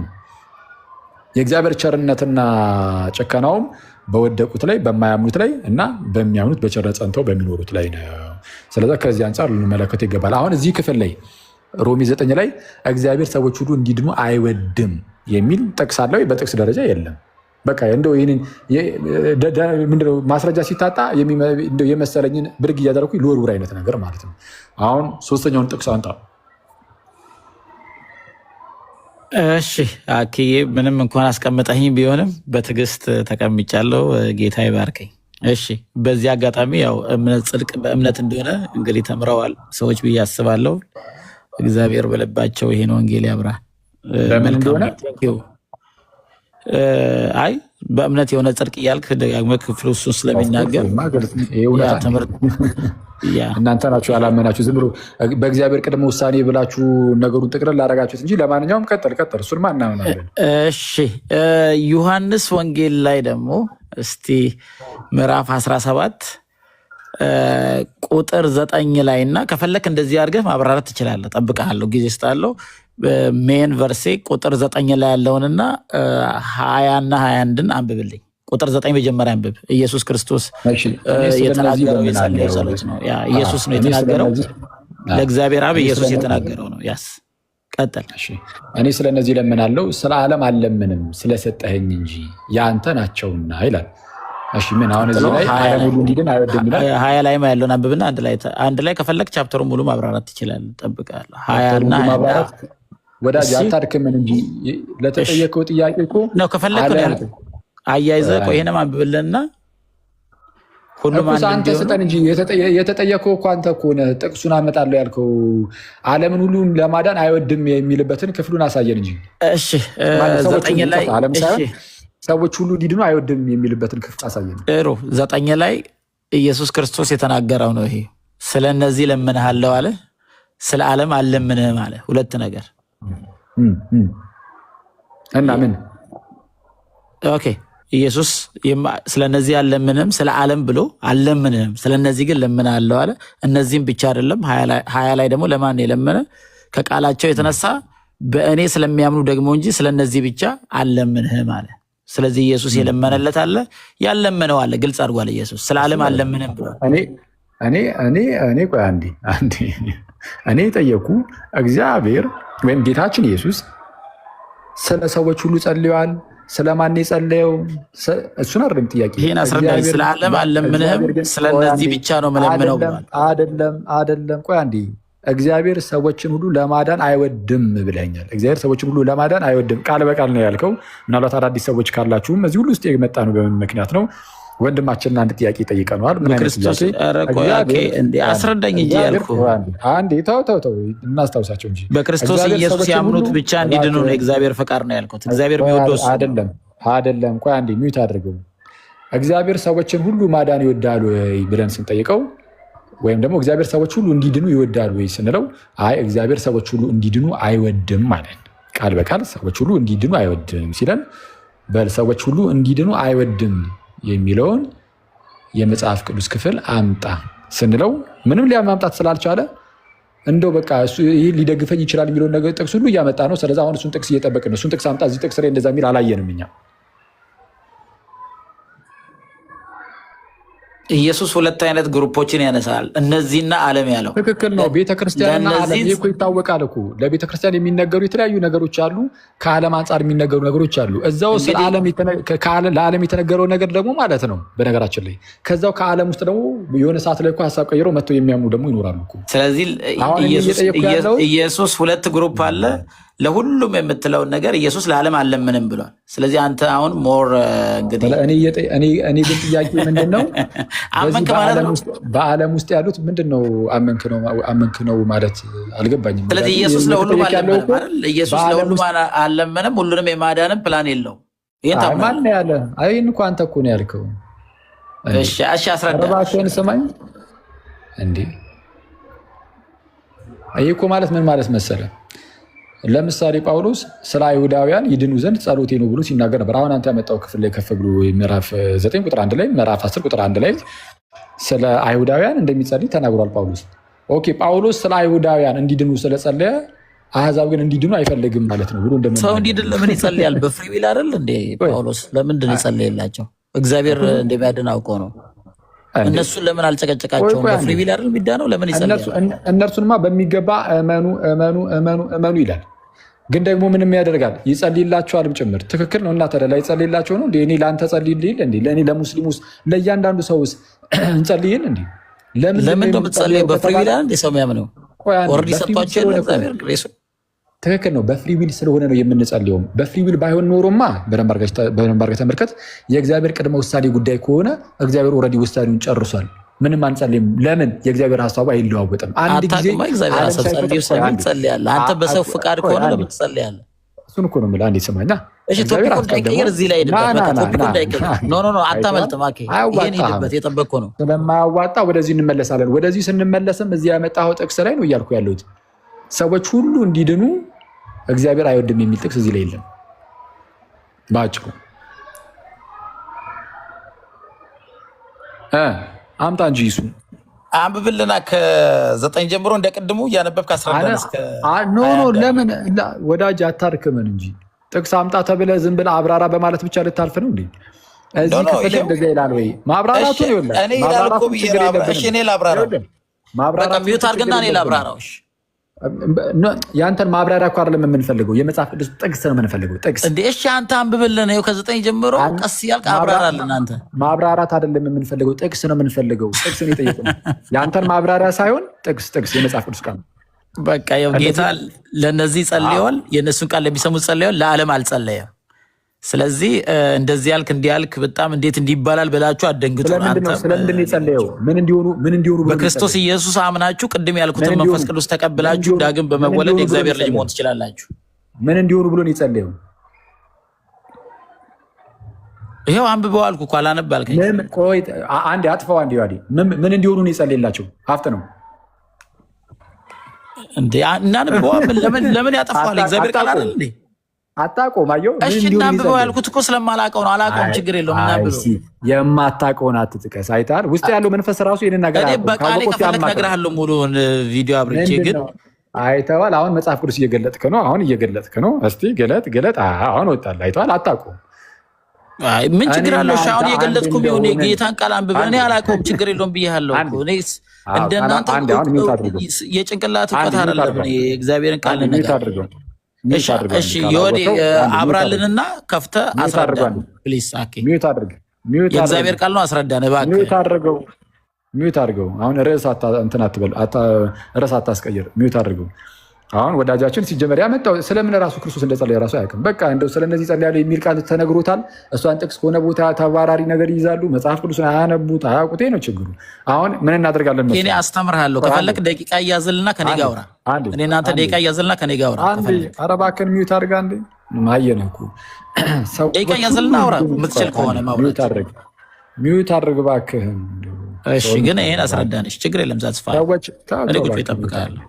የእግዚአብሔር ቸርነትና ጭከናውም በወደቁት ላይ በማያምኑት ላይ እና በሚያምኑት በቸርነት ጸንተው በሚኖሩት ላይ ነው። ስለዚ ከዚህ አንጻር ልንመለከት ይገባል። አሁን እዚህ ክፍል ላይ ሮሜ 9 ላይ እግዚአብሔር ሰዎች ሁሉ እንዲድኑ አይወድም የሚል ጥቅስ አለው። በጥቅስ ደረጃ የለም። በቃ እንደው ይህንን ምንድነው ማስረጃ ሲታጣ የመሰለኝን ብድግ እያደረኩ ልወርውር አይነት ነገር ማለት ነው። አሁን ሶስተኛውን ጥቅስ አንጣ። እሺ አክዬ፣ ምንም እንኳን አስቀምጠኝ ቢሆንም በትዕግስት ተቀምጫለሁ። ጌታ ይባርከኝ። እሺ፣ በዚህ አጋጣሚ ያው እምነት ጽድቅ በእምነት እንደሆነ እንግዲህ ተምረዋል ሰዎች ብዬ አስባለሁ። እግዚአብሔር በልባቸው ይሄን ወንጌል ያብራ። አይ በእምነት የሆነ ጽድቅ እያልክ ደጋግመህ ክፍሉ እሱን ስለሚናገር ትምህርት እናንተ ናችሁ ያላመናችሁ። ዝም ብሎ በእግዚአብሔር ቅድመ ውሳኔ ብላችሁ ነገሩን ጥቅልል ላደረጋችሁት እንጂ ለማንኛውም ቀጥል። እሱን እናምናለን። እሺ ዮሐንስ ወንጌል ላይ ደግሞ እስቲ ምዕራፍ 17 ቁጥር 9 ላይ እና ከፈለክ እንደዚህ አድርገህ ማብራራት ትችላለህ። ጠብቀሃለሁ ጊዜ ስጣለው። ሜን ቨርሴ ቁጥር 9 ላይ ያለውንና 20 እና 21ን አንብብልኝ። ቁጥር 9 መጀመሪያ አንብብ። ኢየሱስ ክርስቶስ የተናገረው የጸለየው ጸሎት ነው። ያ ኢየሱስ ነው የተናገረው፣ ለእግዚአብሔር አብ ኢየሱስ የተናገረው ነው። ያስ ቀጥል። እኔ ስለነዚህ ለምናለው፣ ስለ ዓለም አልለምንም ስለሰጠኸኝ እንጂ የአንተ ናቸውና ይላል። እሺ ምን አሁን እዚህ ላይ ዓለም ሁሉ እንዲድን አይወድም ይላል። 20 ላይ ያለውን አንብብና አንድ ላይ ከፈለክ ቻፕተሩን ሙሉ ማብራራት ትችላለህ። ጠብቃለሁ። 20 እና 21 ወዳጅ አታድክምን እንጂ ለተጠየቀው ጥያቄ እኮ ነው። ከፈለክ አያይዘህ እኮ ይሄንም አንብብልና ሁሉም አንተ ስጠን እንጂ የተጠየቀው እኮ አንተ እኮ ነህ። ጥቅሱን አመጣለሁ ያልከው ዓለምን ሁሉ ለማዳን አይወድም የሚልበትን ክፍሉን አሳየን እንጂ። እሺ 9 ላይ ሰዎች ሁሉ እንዲድኑ አይወድም የሚልበትን ክፍል አሳየን። ጥሩ 9 ላይ ኢየሱስ ክርስቶስ የተናገረው ነው። ይሄ ስለ እነዚህ ለምንሃለው አለ፣ ስለ ዓለም አልለምንህም አለ። ሁለት ነገር እና ምን ኦኬ ኢየሱስ ስለነዚህ አልለምንህም ስለ ዓለም ብሎ አልለምንህም፣ ስለነዚህ ግን ለምንሃለው አለ። እነዚህም ብቻ አይደለም 20 ላይ ደግሞ ለማን የለመነ? ከቃላቸው የተነሳ በእኔ ስለሚያምኑ ደግሞ እንጂ ስለነዚህ ብቻ አልለምንህም አለ። ስለዚህ ኢየሱስ የለመነለት አለ፣ ያለመነው አለ። ግልጽ አድርጓል ኢየሱስ። ስለ ዓለም አልለምንም ብሎ እኔ ቆይ አንዴ እኔ ጠየኩ። እግዚአብሔር ወይም ጌታችን ኢየሱስ ስለ ሰዎች ሁሉ ጸልየዋል። ስለማን የጸለየው? እሱን አይደለም ጥያቄ። ይሄን አስረዳኝ። ስለ ዓለም አልለምንህም ስለነዚህ ብቻ ነው መለምነው ብሏል። አይደለም ቆይ አንዴ እግዚአብሔር ሰዎችን ሁሉ ለማዳን አይወድም ብለኛል። እግዚአብሔር ሰዎችን ሁሉ ለማዳን አይወድም ቃል በቃል ነው ያልከው። ምናልባት አዳዲስ ሰዎች ካላችሁም እዚህ ሁሉ ውስጥ የመጣ ነው በምን ምክንያት ነው? ወንድማችንን አንድ ጥያቄ ጠይቀነዋል። ምን አይነት ጥያቄ? አስረዳኝ እንጂ ያልኩህ። አንዴ ተው እናስታውሳቸው እንጂ በክርስቶስ ኢየሱስ ያምኑት ብቻ እንዲድኑ ነው የእግዚአብሔር ፈቃድ ነው ያልኩት። እግዚአብሔር የሚወደው አይደለም። ቆይ አንዴ ሚዩት አድርገው። እግዚአብሔር ሰዎችን ሁሉ ማዳን ይወዳል ወይ ብለን ስንጠይቀው ወይም ደግሞ እግዚአብሔር ሰዎች ሁሉ እንዲድኑ ይወዳል ወይ ስንለው፣ አይ እግዚአብሔር ሰዎች ሁሉ እንዲድኑ አይወድም ማለት ቃል በቃል ሰዎች ሁሉ እንዲድኑ አይወድም ሲለን፣ ሰዎች ሁሉ እንዲድኑ አይወድም የሚለውን የመጽሐፍ ቅዱስ ክፍል አምጣ ስንለው ምንም ማምጣት ስላልቻለ እንደው በቃ ይህ ሊደግፈኝ ይችላል የሚለውን ነገር ጥቅስ ሁሉ እያመጣ ነው። ስለዚህ አሁን እሱን ጥቅስ እየጠበቅን ነው። እሱን ጥቅስ አምጣ፣ እዚህ ጥቅስ ላይ እንደዛ የሚል አላየንም እኛ። ኢየሱስ ሁለት አይነት ግሩፖችን ያነሳል፣ እነዚህና ዓለም ያለው ትክክል ነው። ቤተክርስቲያንና ዓለም ይህ እኮ ይታወቃል እኮ። ለቤተክርስቲያን የሚነገሩ የተለያዩ ነገሮች አሉ፣ ከዓለም አንጻር የሚነገሩ ነገሮች አሉ። እዛው ለዓለም የተነገረው ነገር ደግሞ ማለት ነው። በነገራችን ላይ ከዛው ከዓለም ውስጥ ደግሞ የሆነ ሰዓት ላይ እኮ ሀሳብ ቀይረው መጥተው የሚያምኑ ደግሞ ይኖራሉ እኮ። ስለዚህ ኢየሱስ ሁለት ግሩፕ አለ። ለሁሉም የምትለውን ነገር ኢየሱስ ለዓለም አልለምንም ብሏል። ስለዚህ አንተ አሁን ሞር እንግዲህ እኔ ግን ጥያቄ ምንድን ነው በዓለም ውስጥ ያሉት ምንድን ነው? አመንክ ነው ማለት አልገባኝም። ስለዚህ ኢየሱስ ለሁሉም አልለመንም አይደል? ኢየሱስ ለሁሉም አልለመንም፣ ሁሉንም የማዳንም ፕላን የለውም። ማን ያለ? ይህን እኮ አንተ እኮ ነው ያልከው። እሺ አስረዳ። እባክህን ስማኝ እንዴ። ይህ እኮ ማለት ምን ማለት መሰለ? ለምሳሌ ጳውሎስ ስለ አይሁዳውያን ይድኑ ዘንድ ጸሎቴ ነው ብሎ ሲናገር ነበር። አሁን አንተ ያመጣው ክፍል ላይ ከፍ ብሎ ምዕራፍ 9 ቁጥር 1 ላይ ምዕራፍ 10 ቁጥር 1 ላይ ስለ አይሁዳውያን እንደሚጸልይ ተናግሯል ጳውሎስ። ኦኬ ጳውሎስ ስለ አይሁዳውያን እንዲድኑ ስለጸለየ አሕዛብ ግን እንዲድኑ አይፈልግም ማለት ነው ብሎ ሰው እንዲድን ለምን ይጸልያል? በፍሪ ዊል አይደል እንዴ? ጳውሎስ ለምንድን ይጸልይላቸው? እግዚአብሔር እንደሚያድን አውቆ ነው። እነሱን ለምን አልጨቀጨቃቸውም? በፍሪ ዊል አይደል የሚዳነው? ለምን ይጸልያል? እነርሱንማ በሚገባ እመኑ እመኑ እመኑ እመኑ ይላል። ግን ደግሞ ምንም ያደርጋል ይጸልይላቸዋልም ጭምር። ትክክል ነው። እና ታዲያ ላይጸልይላቸው ነው እንዴ? እኔ ለአንተ ጸልይልኝ እንዴ? ለእኔ ለሙስሊሙስ ለእያንዳንዱ ሰውስ እንጸልይን እንዴ? ለምን እንደምትጸልየው በፍሪ ዊል አይደል እንዴ? ሰው የሚያምነው ኦልሬዲ ሰጥቷቸው የለ እግዚአብሔር ግሬሱ። ትክክል ነው። በፍሪ ዊል ስለሆነ ነው የምንጸልየውም። በፍሪ ዊል ባይሆን ኖሮማ በደንብ አድርገህ ተመልከት። የእግዚአብሔር ቅድመ ውሳኔ ጉዳይ ከሆነ እግዚአብሔር ኦልሬዲ ውሳኔውን ጨርሷል። ምንም አንጸልይም። ለምን? የእግዚአብሔር ሀሳቡ አይለዋወጥም። አንድ ጊዜ እግዚአብሔር ሀሳብ ጸልዩ ስለሚል ትጸልያለህ። አንተ በሰው ፍቃድ ከሆነ ለምን ትጸልያለህ? እሱን እኮ ነው የምልህ። አንዴ ስማኝ። እሺ ቶፒኩ እንዳይቀየር እዚህ ላይ ቶፒኩ እንዳይቀየር። ኖ አታመልጥም። ይሄን ሂድበት፣ የጠበቅኩ ነው። ስለማያዋጣ ወደዚህ እንመለሳለን። ወደዚህ ስንመለስም እዚህ ያመጣኸው ጥቅስ ላይ ነው እያልኩ ያለሁት። ሰዎች ሁሉ እንዲድኑ እግዚአብሔር አይወድም የሚል ጥቅስ እዚህ ላይ የለም። ባጭሩ አምጣ እንጂ እሱ አንብብልና ከ9 ጀምሮ እንደቅድሙ እያነበብክ አስረዳን። ኖ ለምን ወዳጅ አታርክመን እንጂ ጥቅስ አምጣ ተብለህ ዝም ብለህ አብራራ በማለት ብቻ ልታልፍ ነው እንዴ? እዚህ ክፍል እንደዚያ ይላል ወይ? ማብራራቱ ነው ይላል። እኔ ይላል እኮ ብዬ እኔ ላብራራው። ማብራራቱ ሚዩት አድርግና እኔ ላብራራው። ያንተን ማብራሪያ እኮ አይደለም የምንፈልገው፣ የመጽሐፍ ቅዱስ ጥቅስ ነው የምንፈልገው። ጥቅስ እንዴ? እሺ አንተ አንብብልን። ይኸው ከ9 ጀምሮ ቀስ ያልክ አብራራልን። አንተ ማብራራት አይደለም የምንፈልገው፣ ጥቅስ ነው የምንፈልገው። ጥቅስ ነው የጠየቅነው፣ ያንተን ማብራሪያ ሳይሆን ጥቅስ የመጽሐፍ ቅዱስ ቃል። በቃ ያው ጌታ ለነዚህ ጸልየዋል፣ የእነሱን ቃል ለሚሰሙት ጸልየዋል፣ ለዓለም አልጸለየም። ስለዚህ እንደዚህ ያልክ እንዲህ ያልክ በጣም እንዴት እንዲባላል ብላችሁ አደንግጡ። ስለምንድን ነው የጸለየው? ምን እንዲሆኑ በክርስቶስ ኢየሱስ አምናችሁ ቅድም ያልኩትን መንፈስ ቅዱስ ተቀብላችሁ ዳግም በመወለድ የእግዚአብሔር ልጅ መሆን ትችላላችሁ። ምን እንዲሆኑ ብሎ ነው የጸለየው? ይኸው አንብበው አልኩ እኮ አላነብ አልከኝ። ቆይ አንዴ አጥፋው። አንዴ ዋዲ ምን እንዲሆኑ ነው የጸለየላቸው? ሀብት ነው እንዴ? እናንብበው። ለምን ያጠፋዋል? እግዚአብሔር ቃል አይደል እንዴ? አታውቀውም? አየሁ። እሺ እናንብበው ያልኩት እኮ ስለማላውቀው ነው። አላውቀውም፣ ችግር የለውም። እናንብበው። የማታውቀውን አትጥቀስ። አይተሃል? ውስጥ ያለው መንፈስ ራሱ ይሄንን ነገር እኔ በቃሌ ከፈለክ እነግርሃለሁ ሙሉውን ቪዲዮ አብርቼ። ግን አይተዋል? አሁን መጽሐፍ ቅዱስ እየገለጥክ ነው። እስቲ ገለጥ። አሁን ወጣልህ። አይተዋል? አታውቀውም? ምን ችግር አለው? እሺ አሁን እየገለጥኩ ቢሆን የጌታን ቃል አንብበህ። እኔ አላውቀውም፣ ችግር የለውም ብዬሃለሁ እኮ። እኔ እንደናንተ የጭንቅላት እውቀት አይደለም። የእግዚአብሔርን ቃል ልነግርህ። እሺ የወዴ አብራልንና ከፍተህ አስረዳን ፕሊስ። የእግዚአብሔር ቃል ነው፣ አስረዳን እባክህ። ሚዩት አድርገው። አሁን ርዕስ አታስቀይር። ሚዩት አድርገው። አሁን ወዳጃችን ሲጀመር ያመጣው ስለምን ራሱ ክርስቶስ እንደጸለየ ራሱ አያውቅም። በቃ እንደው ስለነዚህ ጸልያለሁ የሚል ቃል ተነግሮታል። እሷን ጥቅስ ከሆነ ቦታ ተባራሪ ነገር ይይዛሉ። መጽሐፍ ቅዱስን አያነቡት፣ አያውቁት ነው ችግሩ። አሁን ምን እናደርጋለን? እኔ አስተምርሃለሁ። ከፈለክ ደቂቃ እያዝልና ከኔ ጋር አውራ። እኔ እናንተ ደቂቃ እያዝልና ከኔ ጋር አውራ። ኧረ እባክህን ሚዩት አድርጋ። እንዴ ማየነህ እኮ ደቂቃ እያዝልና አውራ የምትችል ከሆነ ማውራት። ሚዩት አድርግ እባክህን። እሺ ግን ይሄን አስረዳንሽ፣ ችግር የለም። ዛጽፋ እኔ ቁጭ እጠብቅሃለሁ።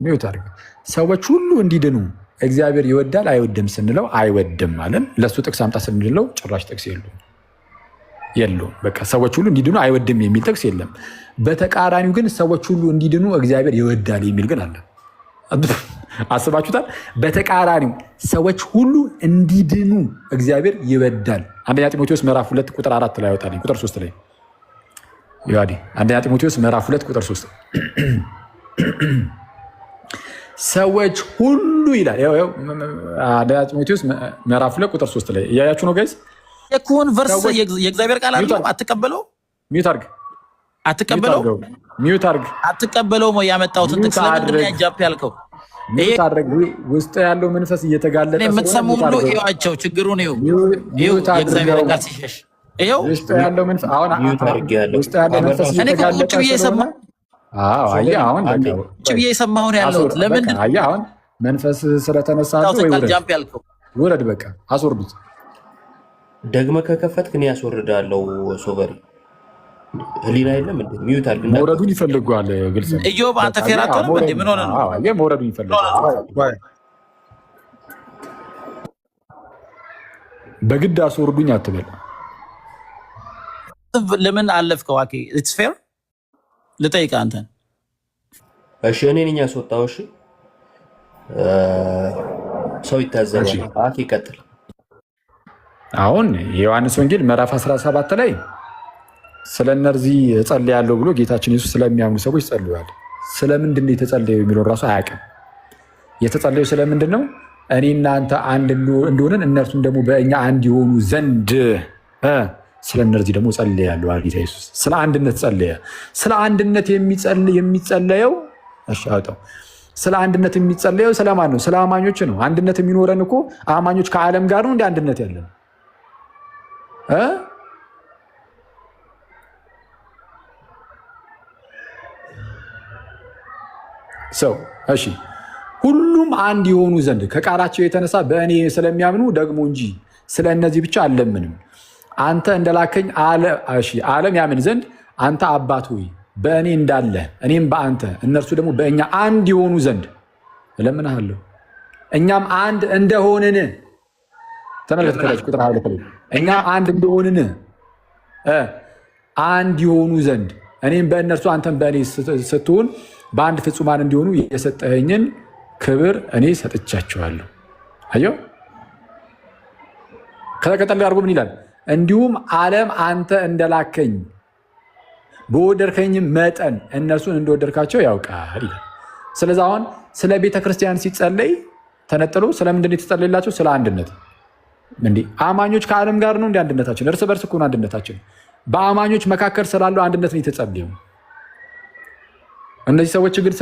ሚዩት አድርግ። ሰዎች ሁሉ እንዲድኑ እግዚአብሔር ይወዳል አይወድም ስንለው አይወድም አለን። ለእሱ ጥቅስ አምጣ ስንለው ጭራሽ ጥቅስ የለውም። በቃ ሰዎች ሁሉ እንዲድኑ አይወድም የሚል ጥቅስ የለም። በተቃራኒው ግን ሰዎች ሁሉ እንዲድኑ እግዚአብሔር ይወዳል የሚል ግን አለ። አስባችሁታል? በተቃራኒው ሰዎች ሁሉ እንዲድኑ እግዚአብሔር ይወዳል። አንደኛ ጢሞቴዎስ ምዕራፍ 2 ቁጥር 4 ላይ ያወጣልኝ ቁጥር 3 ላይ ዮሐዴ አንደኛ ጢሞቴዎስ ምዕራፍ 2 ቁጥር 3 ሰዎች ሁሉ ይላል። አንደኛ ጢሞቴዎስ ምዕራፍ 2 ቁጥር 3 ላይ እያያችሁ ነው ጋይስ። የኩን ቨርስ የእግዚአብሔር ቃል አይደለም። አትቀበለው፣ ሚውት አድርግ፣ አትቀበለው፣ ሚውት አድርግ፣ አትቀበለው። ያመጣሁትን ጥቅስ ለምንድን ነው ያጃፕ ያልከው? ሚውት አድርግ። ውስጥ ያለው መንፈስ እየተጋለጠ የምትሰሙ ሁሉ ይዋቸው ችግሩን ይው የእግዚአብሔር ቃል ሲሸሽ ይው ውስጥ ያለው መንፈስ አሁን ውስጥ ያለው መንፈስ እየተጋለጠ ቁጭ ብዬ ሰማ። አሁን ቁጭ ብዬ ሰማሁን ያለሁት ለምንድን ነው? አሁን መንፈስ ስለተነሳ ጃምፕ ያልከው ውረድ፣ በቃ አስወርዱት። ደግመ ከከፈትክ እኔ ያስወርዳለሁ። ሶቨሪ ህሊና የለም እንዴ? ሚዩት አድርግ። መውረዱን ይፈልጓል። ግልጽ ነው። ኢዮብ አንተ ፌራቶ ነው እንዴ? ምን ሆነ ነው? መውረዱን ይፈልጓል። በግድ አስወርዱኝ አትበል። ለምን አለፍከው? አኬ ኢትስ ፌር ልጠይቅ አንተን። እሺ እኔ ነኝ ያስወጣው። እሺ ሰው ይታዘባል። አኬ ቀጥል። አሁን የዮሐንስ ወንጌል ምዕራፍ 17 ላይ ስለ እነዚህ እጸልያለሁ ብሎ ጌታችን ኢየሱስ ስለሚያምኑ ሰዎች ጸልዩዋል። ስለምንድን ነው የተጸለየው የሚለውን ራሱ አያውቅም። የተጸለየው ስለምንድን ነው? እኔ እናንተ አንድ እንደሆንን እነርሱም ደግሞ በእኛ አንድ የሆኑ ዘንድ ስለ እነዚህ ደግሞ ጸልያለሁ። ጌታ ኢየሱስ ስለ አንድነት ጸለየ። ስለ አንድነት የሚጸለየው እሺ አውጣው። ስለ አንድነት የሚጸለየው ስለማን ነው? ስለ አማኞች ነው። አንድነት የሚኖረን እኮ አማኞች ከዓለም ጋር ነው እንደ አንድነት ያለን ሰው። እሺ ሁሉም አንድ የሆኑ ዘንድ ከቃላቸው የተነሳ በእኔ ስለሚያምኑ ደግሞ እንጂ ስለ እነዚህ ብቻ አልለምንም። አንተ እንደላከኝ ዓለም ያምን ዘንድ አንተ አባት ሆይ በእኔ እንዳለ እኔም በአንተ እነርሱ ደግሞ በእኛ አንድ የሆኑ ዘንድ እለምንሃለሁ። እኛም አንድ እንደሆንን ተመልከት። ከታች ቁጥር 22 እኛ አንድ እንደሆንን አንድ የሆኑ ዘንድ እኔም በእነርሱ አንተም በእኔ ስትሆን በአንድ ፍጹማን እንዲሆኑ የሰጠኸኝን ክብር እኔ ሰጥቻቸዋለሁ። አየው። ከዛ ቀጠል አድርጎ ምን ይላል? እንዲሁም ዓለም አንተ እንደላከኝ በወደድከኝም መጠን እነርሱን እንደወደድካቸው ያውቃል ይላል። ስለዚህ አሁን ስለ ቤተክርስቲያን ሲጸለይ ተነጥሎ ስለምንድን ነው የተጸለየላቸው? ስለ አንድነት። እንዴ አማኞች ከዓለም ጋር ነው እንደ አንድነታችን? እርስ በርስ እኮ ነው አንድነታችን። በአማኞች መካከል ስላለው አንድነት ነው የተጸለየው። እነዚህ ሰዎች ግን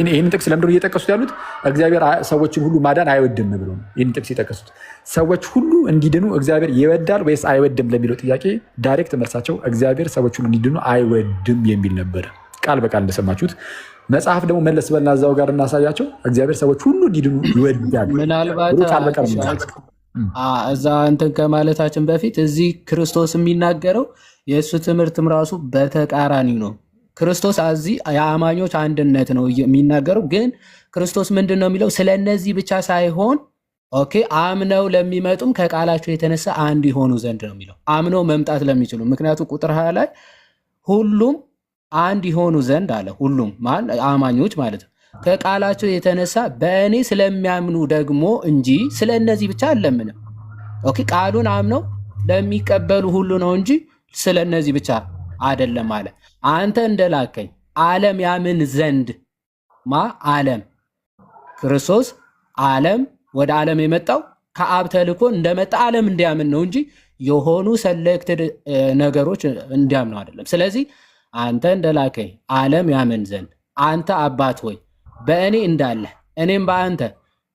ይህን ጥቅስ ለምንድነው እየጠቀሱት ያሉት? እግዚአብሔር ሰዎችን ሁሉ ማዳን አይወድም ብሎ ነው ይህን ጥቅስ የጠቀሱት። ሰዎች ሁሉ እንዲድኑ እግዚአብሔር ይወዳል ወይስ አይወድም ለሚለው ጥያቄ ዳይሬክት መልሳቸው እግዚአብሔር ሰዎች ሁሉ እንዲድኑ አይወድም የሚል ነበረ። ቃል በቃል እንደሰማችሁት። መጽሐፍ ደግሞ መለስ በልና እዛው ጋር እናሳያቸው። እግዚአብሔር ሰዎች ሁሉ እንዲድኑ ይወዳል። ምናልባት እዛ እንትን ከማለታችን በፊት እዚህ ክርስቶስ የሚናገረው የእሱ ትምህርትም ራሱ በተቃራኒው ነው። ክርስቶስ እዚህ የአማኞች አንድነት ነው የሚናገረው። ግን ክርስቶስ ምንድን ነው የሚለው? ስለ እነዚህ ብቻ ሳይሆን አምነው ለሚመጡም ከቃላቸው የተነሳ አንድ የሆኑ ዘንድ ነው የሚለው። አምነው መምጣት ለሚችሉ ምክንያቱም ቁጥር 20 ላይ ሁሉም አንድ የሆኑ ዘንድ አለ። ሁሉም አማኞች ማለት ነው። ከቃላቸው የተነሳ በእኔ ስለሚያምኑ ደግሞ እንጂ ስለ እነዚህ ብቻ አልለምንም። ቃሉን አምነው ለሚቀበሉ ሁሉ ነው እንጂ ስለ እነዚህ ብቻ አይደለም አለ። አንተ እንደላከኝ ዓለም ያምን ዘንድ ዓለም ክርስቶስ ዓለም ወደ ዓለም የመጣው ከአብ ተልኮ እንደመጣ ዓለም እንዲያምን ነው እንጂ የሆኑ ሰሌክትድ ነገሮች እንዲያምኑ አይደለም። ስለዚህ አንተ እንደላከኝ ዓለም ያምን ዘንድ አንተ አባት ሆይ በእኔ እንዳለ እኔም በአንተ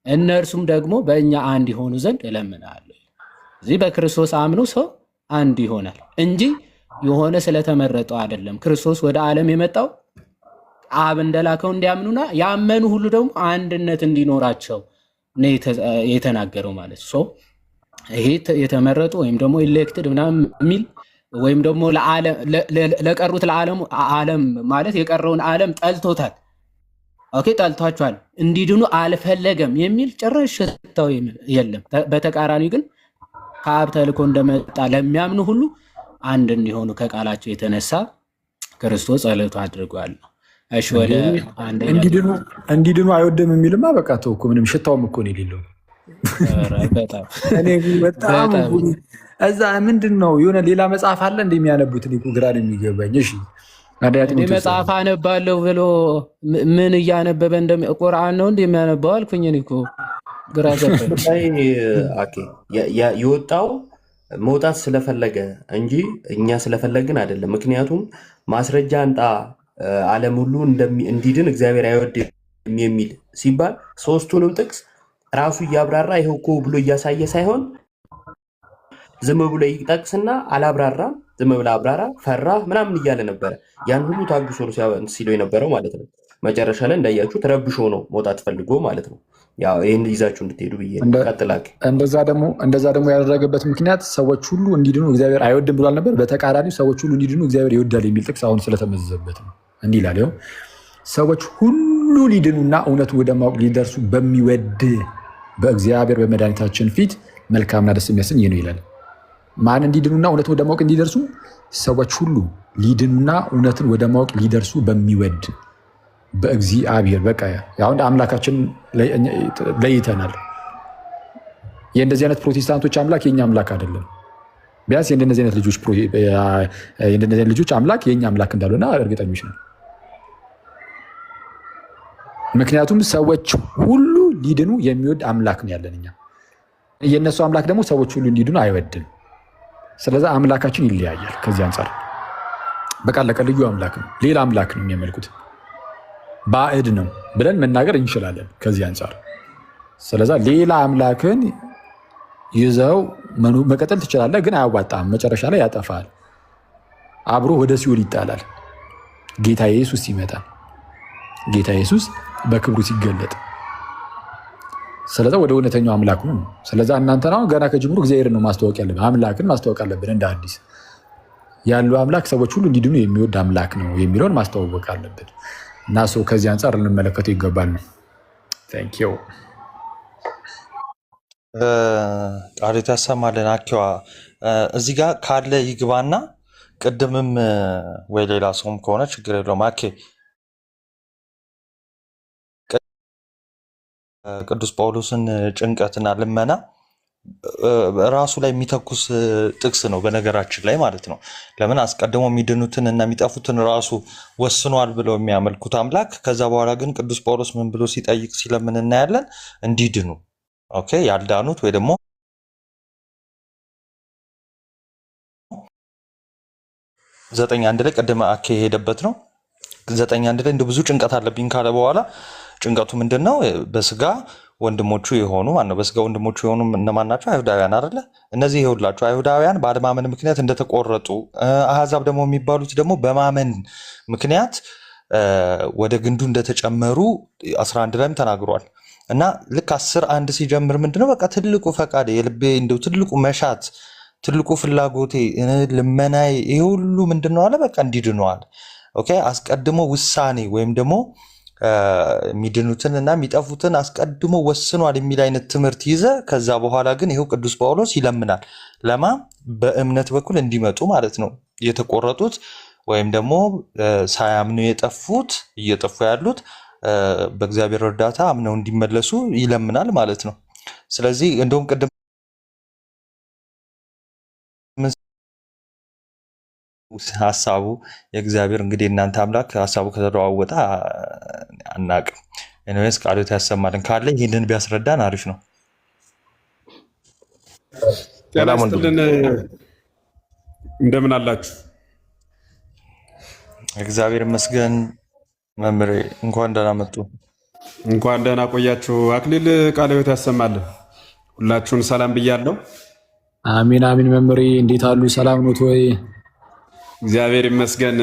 እነርሱም ደግሞ በእኛ አንድ የሆኑ ዘንድ እለምናለሁ። እዚህ በክርስቶስ አምኖ ሰው አንድ ይሆናል እንጂ የሆነ ስለተመረጠው አይደለም። ክርስቶስ ወደ ዓለም የመጣው አብ እንደላከው እንዲያምኑና ያመኑ ሁሉ ደግሞ አንድነት እንዲኖራቸው ነው የተናገረው ማለት ነው። ይሄ የተመረጡ ወይም ደግሞ ኢሌክትድ ምናምን የሚል ወይም ደግሞ ለቀሩት ዓለም ማለት የቀረውን ዓለም ጠልቶታል። ጠልቷቸዋል፣ እንዲድኑ አልፈለገም የሚል ጭራሽ ሽታው የለም። በተቃራኒ ግን ከአብ ተልኮ እንደመጣ ለሚያምኑ ሁሉ አንድ እንዲሆኑ ከቃላቸው የተነሳ ክርስቶስ ጸሎቱ አድርጓል። እሺ ወደ እንዲድኑ አይወድም የሚልማ በቃ ተው እኮ ምንም ሽታውም እኮ ነው የሌለው። እዛ ምንድን ነው የሆነ ሌላ መጽሐፍ አለ እንደሚያነቡት እኔ እኮ ግራ ነው የሚገባኝ። እሺ እኔ መጽሐፍ አነባለሁ ብሎ ምን እያነበበ ቁርአን ነው እንደሚያነባው አልኩኝ። እኔ እኮ ግራ ገባኝ። የወጣው መውጣት ስለፈለገ እንጂ እኛ ስለፈለግን አይደለም። ምክንያቱም ማስረጃ አንጣ ዓለም ሁሉ እንዲድን እግዚአብሔር አይወድም የሚል ሲባል ሶስቱንም ጥቅስ ራሱ እያብራራ ይኸው እኮ ብሎ እያሳየ ሳይሆን ዝም ብሎ ይጠቅስና አላብራራም። ዝም ብሎ አብራራ ፈራ ምናምን እያለ ነበረ። ያን ሁሉ ታግሶ ነው ሲለው የነበረው ማለት ነው። መጨረሻ ላይ እንዳያችሁ ተረብሾ ነው መውጣት ፈልጎ ማለት ነው። ያው ይህን ይዛችሁ እንድትሄዱ ብዬ ቀጥላክ። እንደዛ ደግሞ ያደረገበት ምክንያት ሰዎች ሁሉ እንዲድኑ እግዚአብሔር አይወድም ብሏል ነበር። በተቃራኒው ሰዎች ሁሉ እንዲድኑ እግዚአብሔር ይወዳል የሚል ጥቅስ አሁን ስለተመዘዘበት ነው። እንዲህ ይላል፣ ይኸው ሰዎች ሁሉ ሊድኑና እውነቱን ወደ ማወቅ ሊደርሱ በሚወድ በእግዚአብሔር በመድኃኒታችን ፊት መልካምና ደስ የሚያሰኝ ይህ ነው ይላል። ማን እንዲድኑና እውነትን ወደ ማወቅ እንዲደርሱ? ሰዎች ሁሉ ሊድኑና እውነትን ወደ ማወቅ ሊደርሱ በሚወድ በእግዚአብሔር። በቃ አሁን አምላካችን ለይተናል። የእንደዚህ አይነት ፕሮቴስታንቶች አምላክ የኛ አምላክ አይደለም። ቢያንስ የእንደዚህ አይነት ልጆች አምላክ የኛ አምላክ እንዳልሆነ እርግጠኞች ነው። ምክንያቱም ሰዎች ሁሉ ሊድኑ የሚወድ አምላክ ነው ያለን እኛ። የእነሱ አምላክ ደግሞ ሰዎች ሁሉ እንዲድኑ አይወድም። ስለዚህ አምላካችን ይለያያል። ከዚህ አንጻር በቃ ለቀ ልዩ አምላክ ነው፣ ሌላ አምላክ ነው የሚያመልኩት፣ ባዕድ ነው ብለን መናገር እንችላለን ከዚህ አንጻር። ስለዛ ሌላ አምላክን ይዘው መቀጠል ትችላለህ፣ ግን አያዋጣም። መጨረሻ ላይ ያጠፋል፣ አብሮ ወደ ሲኦል ይጣላል። ጌታ ኢየሱስ ይመጣል፣ ጌታ ኢየሱስ በክብሩ ሲገለጥ፣ ስለዛ ወደ እውነተኛው አምላክ ነው። ስለዛ እናንተ ነው ገና ከጅምሩ እግዚአብሔር ነው ማስተዋወቅ ያለብን፣ አምላክን ማስተዋወቅ አለብን። እንደ አዲስ ያለው አምላክ ሰዎች ሁሉ እንዲድኑ የሚወድ አምላክ ነው የሚለውን ማስተዋወቅ አለብን እና ሰው ከዚህ አንጻር ልንመለከተው ይገባል ነው። ታንኪዩ ቃሌት ያሰማልን። አኪዋ እዚህ ጋር ካለ ይግባና ቅድምም ወይ ሌላ ሰውም ከሆነ ችግር የለውም። አኬ ቅዱስ ጳውሎስን ጭንቀትና ልመና ራሱ ላይ የሚተኩስ ጥቅስ ነው በነገራችን ላይ ማለት ነው። ለምን አስቀድሞ የሚድኑትን እና የሚጠፉትን ራሱ ወስኗል ብለው የሚያመልኩት አምላክ፣ ከዛ በኋላ ግን ቅዱስ ጳውሎስ ምን ብሎ ሲጠይቅ ሲለምን እናያለን? እንዲድኑ ኦኬ፣ ያልዳኑት ወይ ደግሞ 9:1 ላይ ቀደመ አኬ የሄደበት ነው። 9:1 ላይ እንደ ብዙ ጭንቀት አለብኝ ካለ በኋላ ጭንቀቱ ምንድን ነው? በስጋ ወንድሞቹ የሆኑ ማን ነው? በስጋ ወንድሞቹ የሆኑ እነማን ናቸው? አይሁዳውያን አይደለ? እነዚህ ይኸውላችሁ አይሁዳውያን ባለማመን ምክንያት እንደተቆረጡ፣ አሕዛብ ደግሞ የሚባሉት ደግሞ በማመን ምክንያት ወደ ግንዱ እንደተጨመሩ 11 ላይም ተናግሯል። እና ልክ 10:1 ሲጀምር ምንድነው በቃ ትልቁ ፈቃድ የልቤ እንደው ትልቁ መሻት ትልቁ ፍላጎቴ ልመናዬ ይሄ ሁሉ ምንድነው አለ በቃ እንዲድነዋል። ኦኬ አስቀድሞ ውሳኔ ወይም ደግሞ የሚድኑትን እና የሚጠፉትን አስቀድሞ ወስኗል የሚል አይነት ትምህርት ይዘ ከዛ በኋላ ግን ይሄው ቅዱስ ጳውሎስ ይለምናል። ለማ በእምነት በኩል እንዲመጡ ማለት ነው። የተቆረጡት ወይም ደግሞ ሳያምኑ የጠፉት እየጠፉ ያሉት በእግዚአብሔር እርዳታ አምነው እንዲመለሱ ይለምናል ማለት ነው። ስለዚህ እንደውም ቅድም ሀሳቡ የእግዚአብሔር እንግዲህ እናንተ አምላክ ሀሳቡ ከተለዋወጠ አናቅም። ኤኒዌይስ ቃሎት ያሰማልን ካለ ይህንን ቢያስረዳን አሪፍ ነው። ጤና ይስጥልን። እንደምን አላችሁ? እግዚአብሔር ይመስገን። መምህሬ እንኳን ደህና መጡ። እንኳን ደህና ቆያችሁ። አክሊል ቃሎት ያሰማልን። ሁላችሁን ሰላም ብያለሁ። አሚን አሚን። መምህሬ እንዴት አሉ? ሰላም ኖት ወይ? እግዚአብሔር ይመስገን።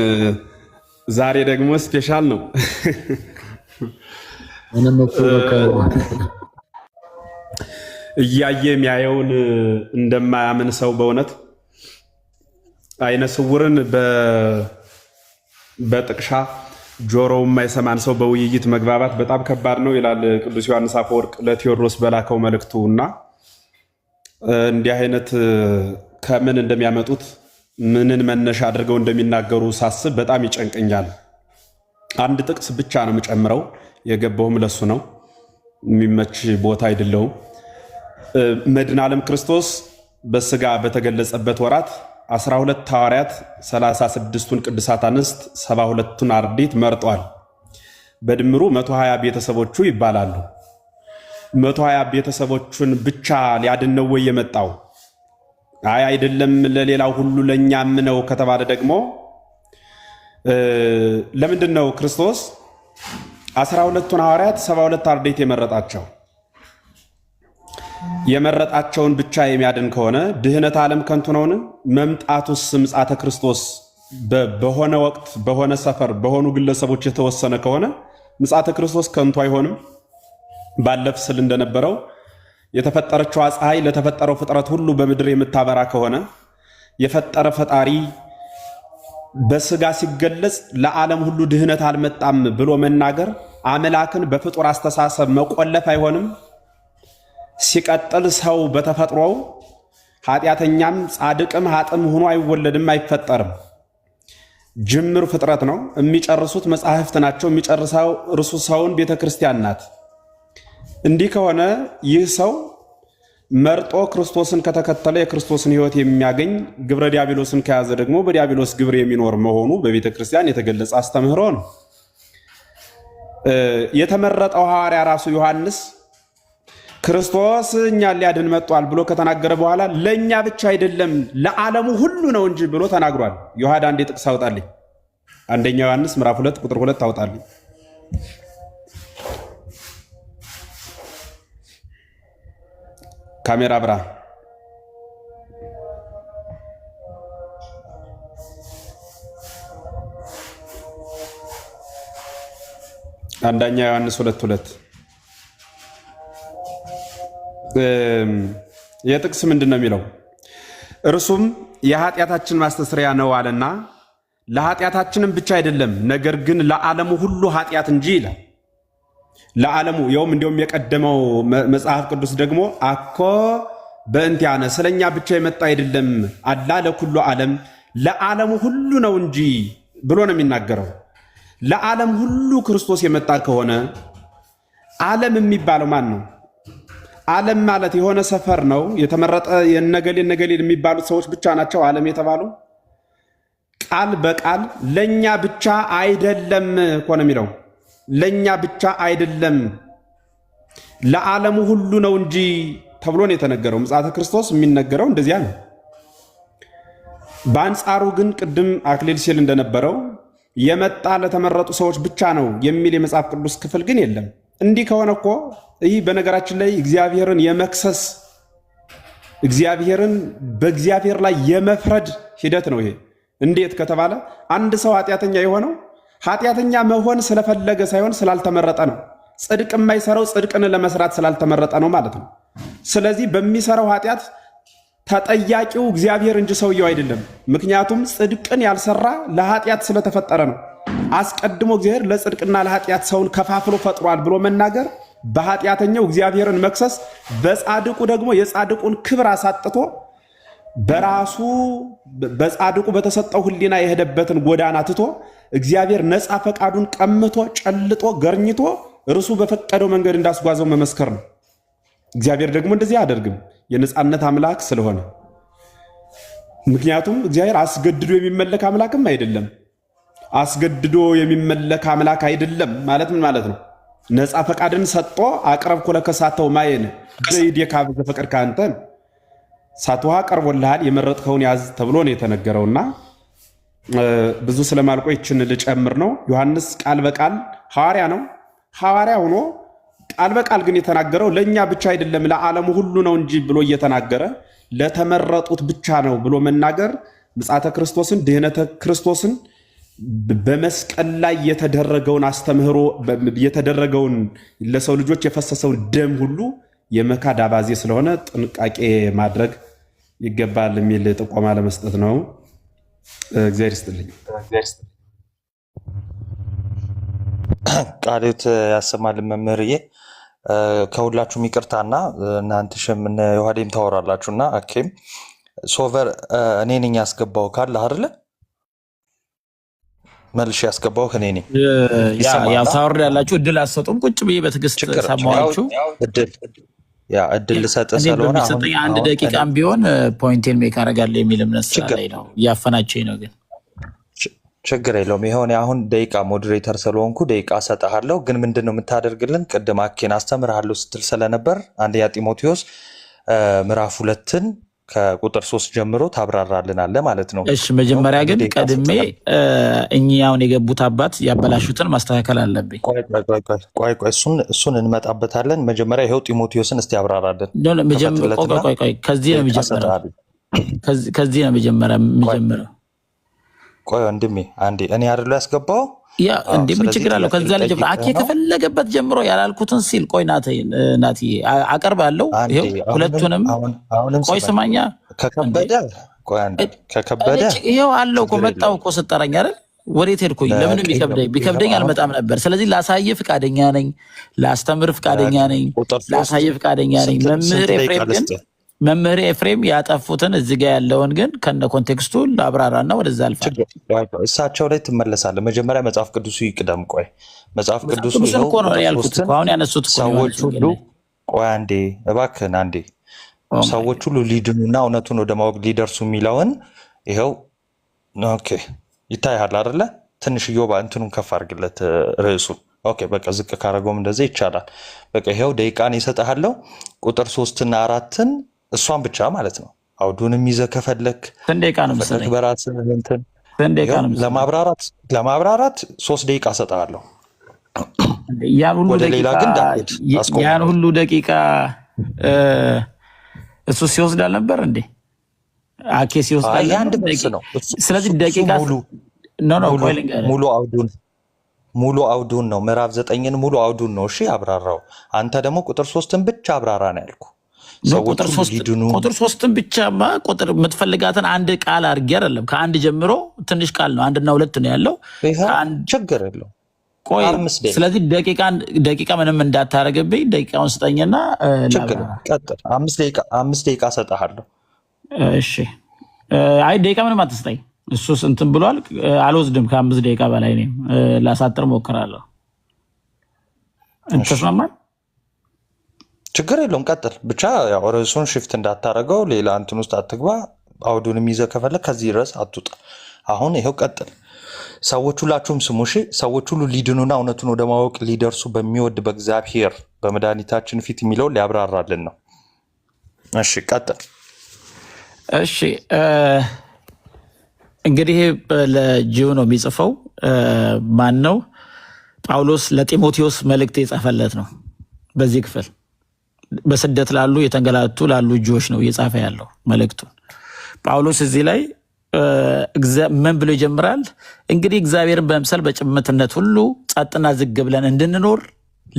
ዛሬ ደግሞ ስፔሻል ነው። እያየ የሚያየውን እንደማያምን ሰው በእውነት አይነ ስውርን በጥቅሻ ጆሮው የማይሰማን ሰው በውይይት መግባባት በጣም ከባድ ነው ይላል ቅዱስ ዮሐንስ አፈወርቅ ለቴዎድሮስ በላከው መልእክቱ። እና እንዲህ አይነት ከምን እንደሚያመጡት ምንን መነሻ አድርገው እንደሚናገሩ ሳስብ በጣም ይጨንቀኛል። አንድ ጥቅስ ብቻ ነው የምጨምረው፣ የገባውም ለሱ ነው። የሚመች ቦታ አይደለውም። መድኃኔ ዓለም ክርስቶስ በስጋ በተገለጸበት ወራት 12 ሐዋርያት 36ቱን ቅዱሳት አንስት 72ቱን አርድእት መርጧል። በድምሩ 120 ቤተሰቦቹ ይባላሉ። 120 ቤተሰቦቹን ብቻ ሊያድን ነው ወይ የመጣው? አይ አይደለም፣ ለሌላው ሁሉ ለእኛም ነው ከተባለ ደግሞ ለምንድን ነው ክርስቶስ 12ቱን ሐዋርያት 72 አርድእት የመረጣቸው? የመረጣቸውን ብቻ የሚያድን ከሆነ ድህነት ዓለም ከንቱ ነውን? መምጣቱስ ምጽአተ ክርስቶስ በሆነ ወቅት በሆነ ሰፈር በሆኑ ግለሰቦች የተወሰነ ከሆነ ምጽአተ ክርስቶስ ከንቱ አይሆንም። ባለፍ ስል እንደነበረው የተፈጠረችው ፀሐይ ለተፈጠረው ፍጥረት ሁሉ በምድር የምታበራ ከሆነ የፈጠረ ፈጣሪ በስጋ ሲገለጽ ለዓለም ሁሉ ድህነት አልመጣም ብሎ መናገር አምላክን በፍጡር አስተሳሰብ መቆለፍ አይሆንም? ሲቀጥል ሰው በተፈጥሮው ኃጢአተኛም ጻድቅም ኃጥም ሆኖ አይወለድም፣ አይፈጠርም። ጅምር ፍጥረት ነው። የሚጨርሱት መጻሕፍት ናቸው። የሚጨርሰው እርሱ ሰውን ቤተ ክርስቲያን ናት። እንዲህ ከሆነ ይህ ሰው መርጦ ክርስቶስን ከተከተለ የክርስቶስን ሕይወት የሚያገኝ ግብረ ዲያብሎስን ከያዘ ደግሞ በዲያብሎስ ግብር የሚኖር መሆኑ በቤተ ክርስቲያን የተገለጸ አስተምህሮ ነው። የተመረጠው ሐዋርያ ራሱ ዮሐንስ ክርስቶስ እኛን ሊያድን መጥቷል ብሎ ከተናገረ በኋላ ለእኛ ብቻ አይደለም ለዓለሙ ሁሉ ነው እንጂ ብሎ ተናግሯል። ዮሐድ አንዴ ጥቅስ አውጣልኝ። አንደኛ ዮሐንስ ምዕራፍ 2 ቁጥር 2 አውጣልኝ። ካሜራ ብራ። አንደኛ ዮሐንስ 2:2 የጥቅስ ምንድን ነው የሚለው? እርሱም የኃጢአታችን ማስተስሪያ ነው አለና ለኃጢአታችንም ብቻ አይደለም ነገር ግን ለዓለሙ ሁሉ ኃጢአት እንጂ ይላል። ለዓለሙ የውም እንዲሁም የቀደመው መጽሐፍ ቅዱስ ደግሞ አኮ በእንቲአነ ስለኛ ብቻ የመጣ አይደለም አላ ለኩሉ ዓለም ለዓለሙ ሁሉ ነው እንጂ ብሎ ነው የሚናገረው። ለዓለም ሁሉ ክርስቶስ የመጣ ከሆነ ዓለም የሚባለው ማን ነው? ዓለም ማለት የሆነ ሰፈር ነው። የተመረጠ የነገሌ የሚባሉት ሰዎች ብቻ ናቸው ዓለም የተባሉ። ቃል በቃል ለኛ ብቻ አይደለም እኮ ነው የሚለው። ለኛ ብቻ አይደለም ለዓለሙ ሁሉ ነው እንጂ ተብሎ ነው የተነገረው። ምጽአተ ክርስቶስ የሚነገረው እንደዚያ ነው። በአንጻሩ ግን ቅድም አክሊል ሲል እንደነበረው የመጣ ለተመረጡ ሰዎች ብቻ ነው የሚል የመጽሐፍ ቅዱስ ክፍል ግን የለም። እንዲህ ከሆነ እኮ ይህ በነገራችን ላይ እግዚአብሔርን የመክሰስ እግዚአብሔርን በእግዚአብሔር ላይ የመፍረድ ሂደት ነው። ይሄ እንዴት ከተባለ አንድ ሰው ኃጢአተኛ የሆነው ኃጢአተኛ መሆን ስለፈለገ ሳይሆን ስላልተመረጠ ነው። ጽድቅ የማይሰራው ጽድቅን ለመስራት ስላልተመረጠ ነው ማለት ነው። ስለዚህ በሚሰራው ኃጢአት ተጠያቂው እግዚአብሔር እንጂ ሰውየው አይደለም። ምክንያቱም ጽድቅን ያልሰራ ለኃጢአት ስለተፈጠረ ነው። አስቀድሞ እግዚአብሔር ለጽድቅና ለኃጢአት ሰውን ከፋፍሎ ፈጥሯል ብሎ መናገር በኃጢአተኛው እግዚአብሔርን መክሰስ፣ በጻድቁ ደግሞ የጻድቁን ክብር አሳጥቶ በራሱ በጻድቁ በተሰጠው ሕሊና የሄደበትን ጎዳና ትቶ እግዚአብሔር ነፃ ፈቃዱን ቀምቶ ጨልጦ ገርኝቶ እርሱ በፈቀደው መንገድ እንዳስጓዘው መመስከር ነው። እግዚአብሔር ደግሞ እንደዚህ አያደርግም፣ የነፃነት አምላክ ስለሆነ። ምክንያቱም እግዚአብሔር አስገድዶ የሚመለክ አምላክም አይደለም። አስገድዶ የሚመለክ አምላክ አይደለም ማለት ምን ማለት ነው? ነፃ ፈቃድን ሰጥቶ አቅረብኩ ለከ ሳተው ማየን ዘይዴካ በዘፈቀድከ አንተ ሳትውሃ ቀርቦልሃል የመረጥከውን ያዝ ተብሎ ነው የተነገረውና ብዙ ስለማልቆ ይችን ልጨምር ነው። ዮሐንስ ቃል በቃል ሐዋርያ ነው። ሐዋርያ ሆኖ ቃል በቃል ግን የተናገረው ለእኛ ብቻ አይደለም ለዓለሙ ሁሉ ነው እንጂ ብሎ እየተናገረ ለተመረጡት ብቻ ነው ብሎ መናገር ምጽአተ ክርስቶስን ድህነተ ክርስቶስን በመስቀል ላይ የተደረገውን አስተምህሮ የተደረገውን ለሰው ልጆች የፈሰሰውን ደም ሁሉ የመካድ አባዜ ስለሆነ ጥንቃቄ ማድረግ ይገባል የሚል ጥቆማ ለመስጠት ነው። እግዚአብሔር ይስጥልኝ። ቃልዮት ያሰማልን መምህርዬ። ከሁላችሁም ይቅርታና እናንተሽም እነ ዮሐዴም ታወራላችሁና አኬም ሶቨር እኔ ነኝ ያስገባው ካለ አይደለ መልሽ ያስገባው ከኔ ነኝ። ያው ታወርዳላችሁ፣ እድል አትሰጡም። ቁጭ ብዬ በትዕግስት ሰማኋችሁ። ያ እድል ልሰጥ እኔ ስለሆነ በሚሰጠኝ አንድ ደቂቃም ቢሆን ፖይንቴን ሜክ አደርጋለሁ የሚል እምነት ስላለኝ ነው። እያፈናቸኝ ነው ግን ችግር የለውም። ይሆን አሁን ደቂቃ ሞዴሬተር ስለሆንኩ ደቂቃ ሰጠሃለሁ። ግን ምንድን ነው የምታደርግልን? ቅድም አኬን አስተምርሃለሁ ስትል ስለነበር አንደኛ ጢሞቴዎስ ምዕራፍ 2 ከቁጥር 3 ጀምሮ ታብራራልናለህ ማለት ነው። እሺ መጀመሪያ ግን ቀድሜ እኛውን የገቡት አባት ያበላሹትን ማስተካከል አለብኝ። ቆይ እሱን እንመጣበታለን። መጀመሪያ ይኸው ጢሞቴዎስን እስቲ ያብራራልን። ከዚህ ነው መጀመሪያ የምጀምረው። ቆይ ወንድሜ አንዴ እኔ አይደሉ ያስገባው ያ እንዴ ምን ችግር አለው? ከዛ ላይ ጀምሮ አኬ ከፈለገበት ጀምሮ ያላልኩትን ሲል ቆይ ናቲ አቀርባለሁ። ይሄው ሁለቱንም ቆይ ስማኛ ከከበደ ይሄው አለው እኮ መጣው እኮ ስጠራኝ አይደል? ወዴት ሄድኩኝ? ለምንም ቢከብደኝ አልመጣም ነበር። ስለዚህ ላሳየ ፍቃደኛ ነኝ፣ ላስተምር ፍቃደኛ ነኝ፣ ላሳየ ፍቃደኛ ነኝ። መምህር ኤፍሬም ያጠፉትን እዚህ ጋር ያለውን ግን ከነ ኮንቴክስቱ ለአብራራና ወደዛ አልፋል። እሳቸው ላይ ትመለሳለህ። መጀመሪያ መጽሐፍ ቅዱሱ ይቅደም። ቆይ መጽሐፍ ቅዱሱ አሁን ያነሱት ሰዎች ሁሉ ቆይ አንዴ እባክህን አንዴ ሰዎች ሁሉ ሊድኑና እውነቱን ወደ ማወቅ ሊደርሱ የሚለውን ይኸው ኦኬ ይታያል አይደለ? ትንሽ ዮባ እንትኑን ከፍ አድርግለት ርዕሱን። ኦኬ በቃ ዝቅ ካረገውም እንደዚህ ይቻላል። በቃ ይኸው ደቂቃን ይሰጥሃለሁ። ቁጥር 3 እና 4 እሷን ብቻ ማለት ነው። አውዱንም ይዘህ ከፈለክ በራስህ እንትን ለማብራራት 3 ደቂቃ እሰጥሃለሁ። ያን ሁሉ ደቂቃ እሱ ሲወስድ አልነበር እንዴ? አኬ ሲወስድ ነው። ስለዚህ ደቂቃ ሙሉ አውዱን ነው። ምዕራፍ 9ን ሙሉ አውዱን ነው። እሺ አብራራው። አንተ ደግሞ ቁጥር 3ን ብቻ አብራራ ነው ያልኩ። ቁጥር 3ን ብቻማ ቁጥር የምትፈልጋትን አንድ ቃል አድርጌ አይደለም። ከአንድ ጀምሮ ትንሽ ቃል ነው። 1 እና 2 ነው ያለው። ችግር የለው። ቆይ ስለዚህ ደቂቃ ምንም እንዳታረገብኝ። ደቂቃውን ስጠኝና ቀጥል። 5 ደቂቃ ሰጠሃለሁ። እሺ አይ ደቂቃ ምንም አትስጠኝ። እሱ እንትን ብሏል። አልወስድም። ከ5 ደቂቃ በላይ እኔም ላሳጥር ሞክራለሁ። እንተስማማል? ችግር የለውም። ቀጥል ብቻ ያው ርዕሱን ሽፍት እንዳታረገው፣ ሌላ እንትን ውስጥ አትግባ። አውዱንም ይዘህ ከፈለግ ከዚህ ድረስ አትውጣ። አሁን ይኸው ቀጥል። ሰዎች ሁላችሁም ስሙ እሺ። ሰዎች ሁሉ ሊድኑና እውነቱን ወደ ማወቅ ሊደርሱ በሚወድ በእግዚአብሔር በመድኃኒታችን ፊት የሚለውን ሊያብራራልን ነው። እሺ ቀጥል። እሺ እንግዲህ ለጂው ነው የሚጽፈው። ማን ነው? ጳውሎስ ለጢሞቴዎስ መልእክት የጻፈለት ነው። በዚህ ክፍል በስደት ላሉ የተንገላቱ ላሉ ጂዎች ነው እየጻፈ ያለው መልእክቱን። ጳውሎስ እዚህ ላይ ምን ብሎ ይጀምራል? እንግዲህ እግዚአብሔርን በመምሰል በጭምትነት ሁሉ ጸጥና ዝግ ብለን እንድንኖር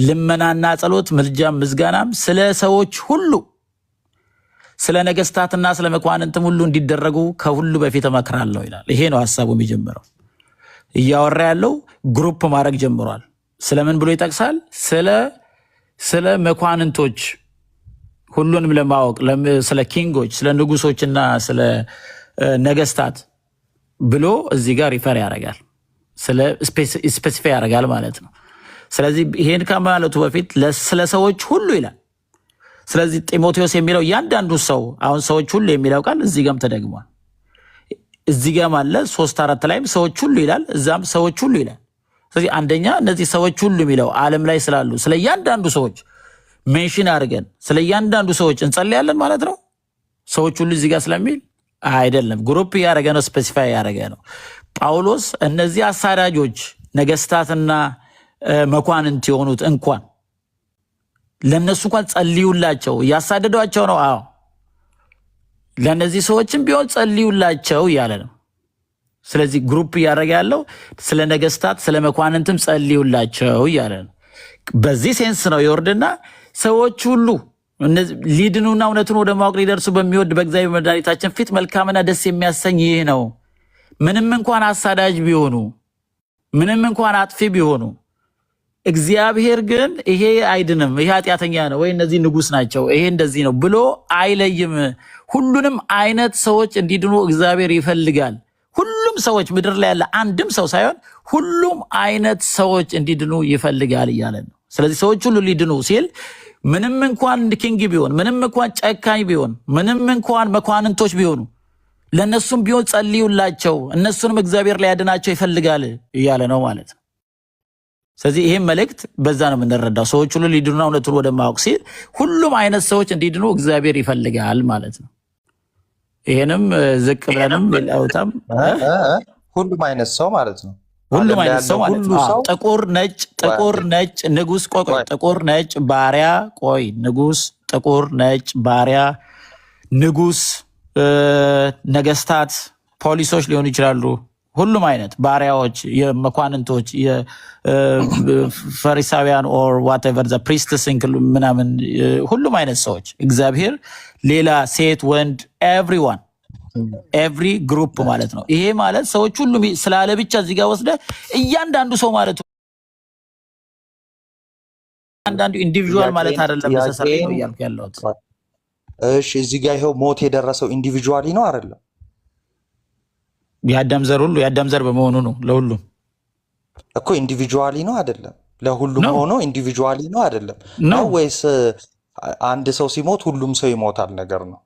ልመናና ጸሎት፣ ምልጃም ምስጋናም ስለ ሰዎች ሁሉ ስለ ነገስታትና ስለ መኳንንትም ሁሉ እንዲደረጉ ከሁሉ በፊት እመክራለሁ ይላል። ይሄ ነው ሀሳቡ የሚጀምረው። እያወራ ያለው ግሩፕ ማድረግ ጀምሯል። ስለምን ብሎ ይጠቅሳል? ስለ መኳንንቶች ሁሉንም ለማወቅ ስለ ኪንጎች፣ ስለ ንጉሶችና ስለ ነገስታት ብሎ እዚህ ጋር ሪፈር ያደርጋል። ስፔሲፋይ ያደርጋል ማለት ነው። ስለዚህ ይሄን ከማለቱ በፊት ስለ ሰዎች ሁሉ ይላል። ስለዚህ ጢሞቴዎስ የሚለው እያንዳንዱ ሰው፣ አሁን ሰዎች ሁሉ የሚለው ቃል እዚህ ጋም ተደግሟል። እዚህ ጋም አለ 3-4 ላይም ሰዎች ሁሉ ይላል፣ እዛም ሰዎች ሁሉ ይላል። ስለዚህ አንደኛ እነዚህ ሰዎች ሁሉ የሚለው ዓለም ላይ ስላሉ ስለ እያንዳንዱ ሰዎች ሜንሽን አድርገን ስለ እያንዳንዱ ሰዎች እንጸልያለን ማለት ነው። ሰዎች ሁሉ እዚህ ጋር ስለሚል አይደለም፣ ግሩፕ ያደረገ ነው፣ ስፔሲፋይ ያደረገ ነው። ጳውሎስ እነዚህ አሳዳጆች ነገስታትና መኳንንት የሆኑት እንኳን ለነሱ እንኳን ጸልዩላቸው፣ እያሳደዷቸው ነው። አዎ ለነዚህ ሰዎችም ቢሆን ጸልዩላቸው እያለ ነው። ስለዚህ ግሩፕ እያደረገ ያለው ስለ ነገስታት ስለ መኳንንትም ጸልዩላቸው እያለ ነው። በዚህ ሴንስ ነው የወርድና ሰዎች ሁሉ ሊድኑና እውነቱን ወደ ማወቅ ሊደርሱ በሚወድ በእግዚአብሔር መድኃኒታችን ፊት መልካምና ደስ የሚያሰኝ ይህ ነው። ምንም እንኳን አሳዳጅ ቢሆኑ፣ ምንም እንኳን አጥፊ ቢሆኑ፣ እግዚአብሔር ግን ይሄ አይድንም፣ ይሄ ኃጢአተኛ ነው፣ ወይ እነዚህ ንጉስ ናቸው፣ ይሄ እንደዚህ ነው ብሎ አይለይም። ሁሉንም አይነት ሰዎች እንዲድኑ እግዚአብሔር ይፈልጋል። ሁሉም ሰዎች ምድር ላይ ያለ አንድም ሰው ሳይሆን ሁሉም አይነት ሰዎች እንዲድኑ ይፈልጋል እያለ ነው። ስለዚህ ሰዎች ሁሉ ሊድኑ ሲል ምንም እንኳን ኪንግ ቢሆን፣ ምንም እንኳን ጨካኝ ቢሆን፣ ምንም እንኳን መኳንንቶች ቢሆኑ ለእነሱም ቢሆን ጸልዩላቸው፣ እነሱንም እግዚአብሔር ሊያድናቸው ይፈልጋል እያለ ነው ማለት ነው። ስለዚህ ይህም መልእክት በዛ ነው የምንረዳው። ሰዎች ሁሉ ሊድኑና እውነቱን ወደ ማወቅ ሲል ሁሉም አይነት ሰዎች እንዲድኑ እግዚአብሔር ይፈልጋል ማለት ነው። ይህንም ዝቅ ብለንም ሌላውታም ሁሉም አይነት ሰው ማለት ነው። ሁሉም አይነት ሰው ማለት ነው። ጥቁር ነጭ ንጉስ፣ ቆይ ጥቁር ነጭ ባሪያ፣ ቆይ ንጉስ፣ ጥቁር ነጭ ባሪያ፣ ንጉስ፣ ነገስታት፣ ፖሊሶች ሊሆኑ ይችላሉ። ሁሉም አይነት ባሪያዎች፣ የመኳንንቶች፣ የፈሪሳውያን ኦር ዋትኤቨር ዘ ፕሪስትስ ምናምን ሁሉም አይነት ሰዎች እግዚአብሔር ሌላ ሴት፣ ወንድ ኤቭሪዋን ኤቭሪ ግሩፕ ማለት ነው። ይሄ ማለት ሰዎች ሁሉ ስላለ ብቻ እዚህ ጋር ወስደ እያንዳንዱ ሰው ማለት አንዳንዱ ኢንዲቪጁዋል ማለት አይደለም። ተሰሰረ ነው እያልኩ ያለሁት። እሺ እዚህ ጋር ይሄው ሞት የደረሰው ኢንዲቪጁዋሊ ነው አይደለም? የአዳም ዘር ሁሉ የአዳም ዘር በመሆኑ ነው። ለሁሉም እኮ ኢንዲቪጁዋሊ ነው አይደለም? ለሁሉም ሆኖ ኢንዲቪጁዋሊ ነው አይደለም? ነው ወይስ አንድ ሰው ሲሞት ሁሉም ሰው ይሞታል ነገር ነው?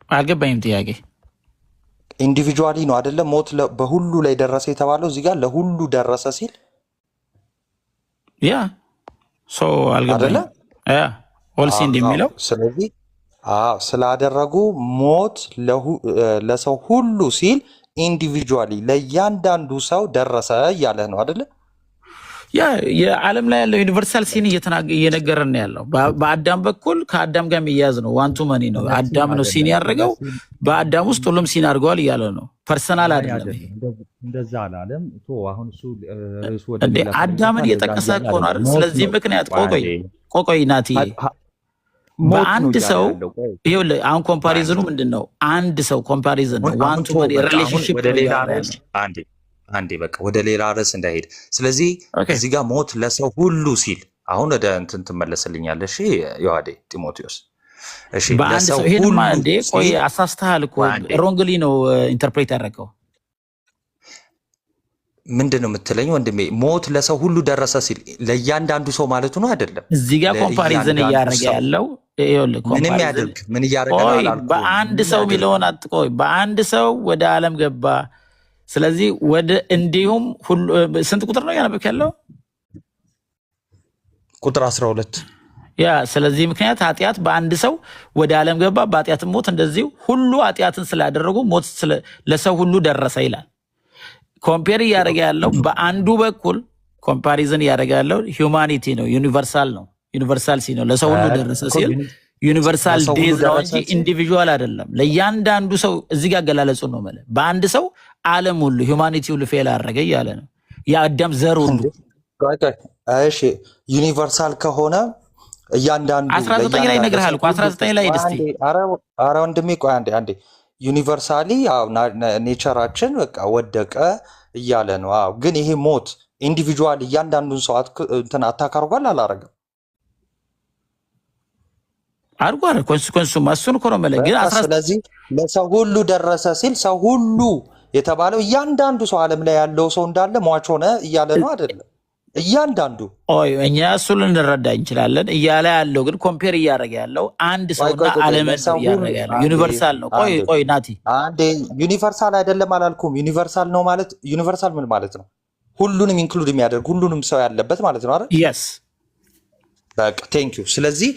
አልገባኝም ጥያቄ። ኢንዲቪጁዋሊ ነው አይደለም? ሞት በሁሉ ላይ ደረሰ የተባለው እዚህ ጋር ለሁሉ ደረሰ ሲል ያ ሰው አልገባኝም። ያ ኦልሲ እንደሚለው ስለዚህ ስላደረጉ ሞት ለሰው ሁሉ ሲል ኢንዲቪጁዋሊ ለእያንዳንዱ ሰው ደረሰ እያለ ነው አይደለ? ያ የዓለም ላይ ያለው ዩኒቨርሳል ሲን እየነገረን ያለው በአዳም በኩል ከአዳም ጋር የሚያያዝ ነው። ዋንቱ መኒ ነው። አዳም ነው ሲን ያደረገው። በአዳም ውስጥ ሁሉም ሲን አድርገዋል እያለ ነው። ፐርሰናል አይደለም። እንደዛ አላለም። አሁን እሱ አዳምን እየጠቀሰ ከሆነ አይደል? ስለዚህ ምክንያት ቆቆይ ናቲ በአንድ ሰው ይኸውልህ፣ አሁን ኮምፓሪዝኑ ምንድን ነው? አንድ ሰው ኮምፓሪዝን ነው። ዋንቱ መኒ ሪሌሽንሺፕ አንዴ በቃ ወደ ሌላ ርዕስ እንዳይሄድ። ስለዚህ እዚህ ጋር ሞት ለሰው ሁሉ ሲል አሁን ወደ እንትን ትመለስልኛለህ። እሺ ዮሐዴ ጢሞቴዎስ፣ እሺ በአንድ ሰው ይሄንማ እንዴ ቆይ አሳስተሃል እኮ ሮንግሊ ነው ኢንተርፕሬት ያደረገው። ምንድን ነው የምትለኝ ወንድሜ? ሞት ለሰው ሁሉ ደረሰ ሲል ለእያንዳንዱ ሰው ማለቱ ነው አይደለም? እዚህ ጋር ኮምፓሪዝን እያደረገ ያለው ምንም ያደርግ ምን እያደረገ ነው አላልኩም። በአንድ ሰው የሚለውን አጥቆይ በአንድ ሰው ወደ ዓለም ገባ። ስለዚህ ወደ እንዲሁም ሁሉ ስንት ቁጥር ነው ያነበብክ ያለው? ቁጥር 12 ያ ስለዚህ ምክንያት ኃጢአት በአንድ ሰው ወደ ዓለም ገባ፣ በኃጢአትም ሞት፣ እንደዚሁ ሁሉ ኃጢአትን ስላደረጉ ሞት ለሰው ሁሉ ደረሰ ይላል። ኮምፔር እያደረገ ያለው በአንዱ በኩል ኮምፓሪዝን እያደረገ ያለው ሂውማኒቲ ነው፣ ዩኒቨርሳል ነው። ዩኒቨርሳል ሲ ነው ለሰው ሁሉ ደረሰ ሲል ዩኒቨርሳል ዴዝ ነው እንጂ ኢንዲቪጁዋል አይደለም። ለእያንዳንዱ ሰው እዚህ ጋር አገላለጹ ነው ማለት በአንድ ሰው ዓለም ሁሉ ሂውማኒቲ ሁሉ ፌል አደረገ እያለ ነው። የአዳም ዘር ሁሉ እሺ ዩኒቨርሳል ከሆነ እያንዳንዱ 19 ላይ ነግርሃል እኮ 19 ላይ ደስቲ ኧረ ወንድሜ ቆይ አንዴ ዩኒቨርሳሊ ኔቸራችን በቃ ወደቀ እያለ ነው። ግን ይሄ ሞት ኢንዲቪጁዋል እያንዳንዱን ሰው እንትን አታክ አድርጓል አላረገም? አድርጓል። ኮንሲኮንሱ ማሱን እኮ ነው መለ ግን ስለዚህ ለሰው ሁሉ ደረሰ ሲል ሰው ሁሉ የተባለው እያንዳንዱ ሰው ዓለም ላይ ያለው ሰው እንዳለ ሟች ሆነ እያለ ነው አይደለም? እያንዳንዱ እኛ እሱ ልንረዳ እንችላለን እያለ ያለው ግን ኮምፔር እያደረገ ያለው አንድ ሰውና ዓለምን እያደረገ ያለው ዩኒቨርሳል ነው። ቆይ ናቲ አንዴ ዩኒቨርሳል አይደለም አላልኩም። ዩኒቨርሳል ነው ማለት ዩኒቨርሳል ምን ማለት ነው? ሁሉንም ኢንክሉድ የሚያደርግ ሁሉንም ሰው ያለበት ማለት ነው አይደል? የስ በቃ ቴንክ ዩ። ስለዚህ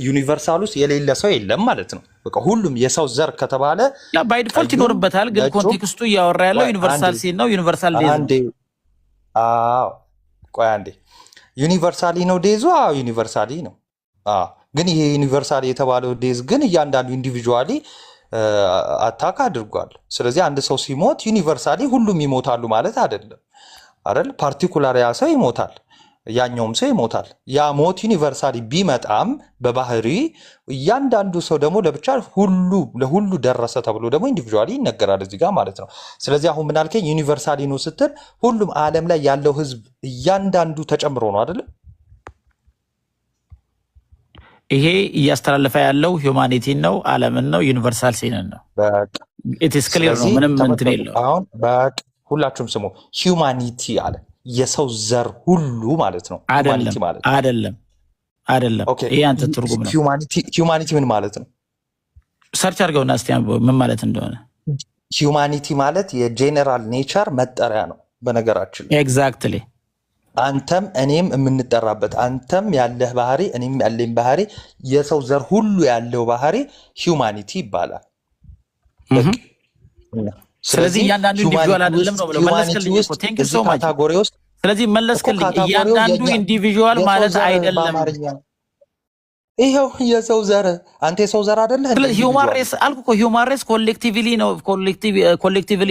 ዩኒቨርሳል ውስጥ የሌለ ሰው የለም ማለት ነው። በቃ ሁሉም የሰው ዘር ከተባለ ባይ ዲፎልት ይኖርበታል። ግን ኮንቴክስቱ እያወራ ያለው ዩኒቨርሳል ሲል ነው። ዩኒቨርሳል ዴዝ ነው። ቆይ አንዴ ዩኒቨርሳሊ ነው ዴዙ? ዩኒቨርሳሊ ነው። ግን ይሄ ዩኒቨርሳሊ የተባለው ዴዝ ግን እያንዳንዱ ኢንዲቪጁዋሊ አታክ አድርጓል። ስለዚህ አንድ ሰው ሲሞት ዩኒቨርሳሊ ሁሉም ይሞታሉ ማለት አይደለም አይደል? ፓርቲኩላር ያ ሰው ይሞታል፣ ያኛውም ሰው ይሞታል። ያ ሞት ዩኒቨርሳሊ ቢመጣም በባህሪ እያንዳንዱ ሰው ደግሞ ለብቻ ለሁሉ ደረሰ ተብሎ ደግሞ ኢንዲቪጁዋሊ ይነገራል እዚህ ጋር ማለት ነው። ስለዚህ አሁን ምን አልከኝ? ዩኒቨርሳሊ ነው ስትል ሁሉም ዓለም ላይ ያለው ህዝብ እያንዳንዱ ተጨምሮ ነው አይደለም? ይሄ እያስተላለፈ ያለው ሂውማኒቲን ነው፣ ዓለምን ነው፣ ዩኒቨርሳል ሲንን ነው። ኢትስ ክሊር ነው። ምንም እንትን የለው። አሁን በቃ ሁላችሁም ስሙ። ሂውማኒቲ አለ የሰው ዘር ሁሉ ማለት ነው። አይደለም አይደለም። ኦኬ ይሄ አንተ ትርጉም ነው። ሂውማኒቲ ምን ማለት ነው? ሰርች አድርገውና እስቲ ምን ማለት እንደሆነ። ሂውማኒቲ ማለት የጄኔራል ኔቸር መጠሪያ ነው። በነገራችን ላይ ኤግዛክትሊ አንተም እኔም የምንጠራበት አንተም ያለህ ባህሪ እኔም ያለኝ ባህሪ የሰው ዘር ሁሉ ያለው ባህሪ ሂውማኒቲ ይባላል። ስለዚህ እያንዳንዱ ኢንዲቪጁዋል አይደለም ነው ብለው መለስክልኝ እኮ ቴንክ ዩ ሶ ማች። ስለዚህ መለስክልኝ እያንዳንዱ ኢንዲቪጁዋል ማለት አይደለም። ይሄው የሰው ዘር አንተ የሰው ዘር አይደለህ። ስለዚህ ሂውማን ሬስ አልኩ እኮ ሂውማን ሬስ ኮሌክቲቭሊ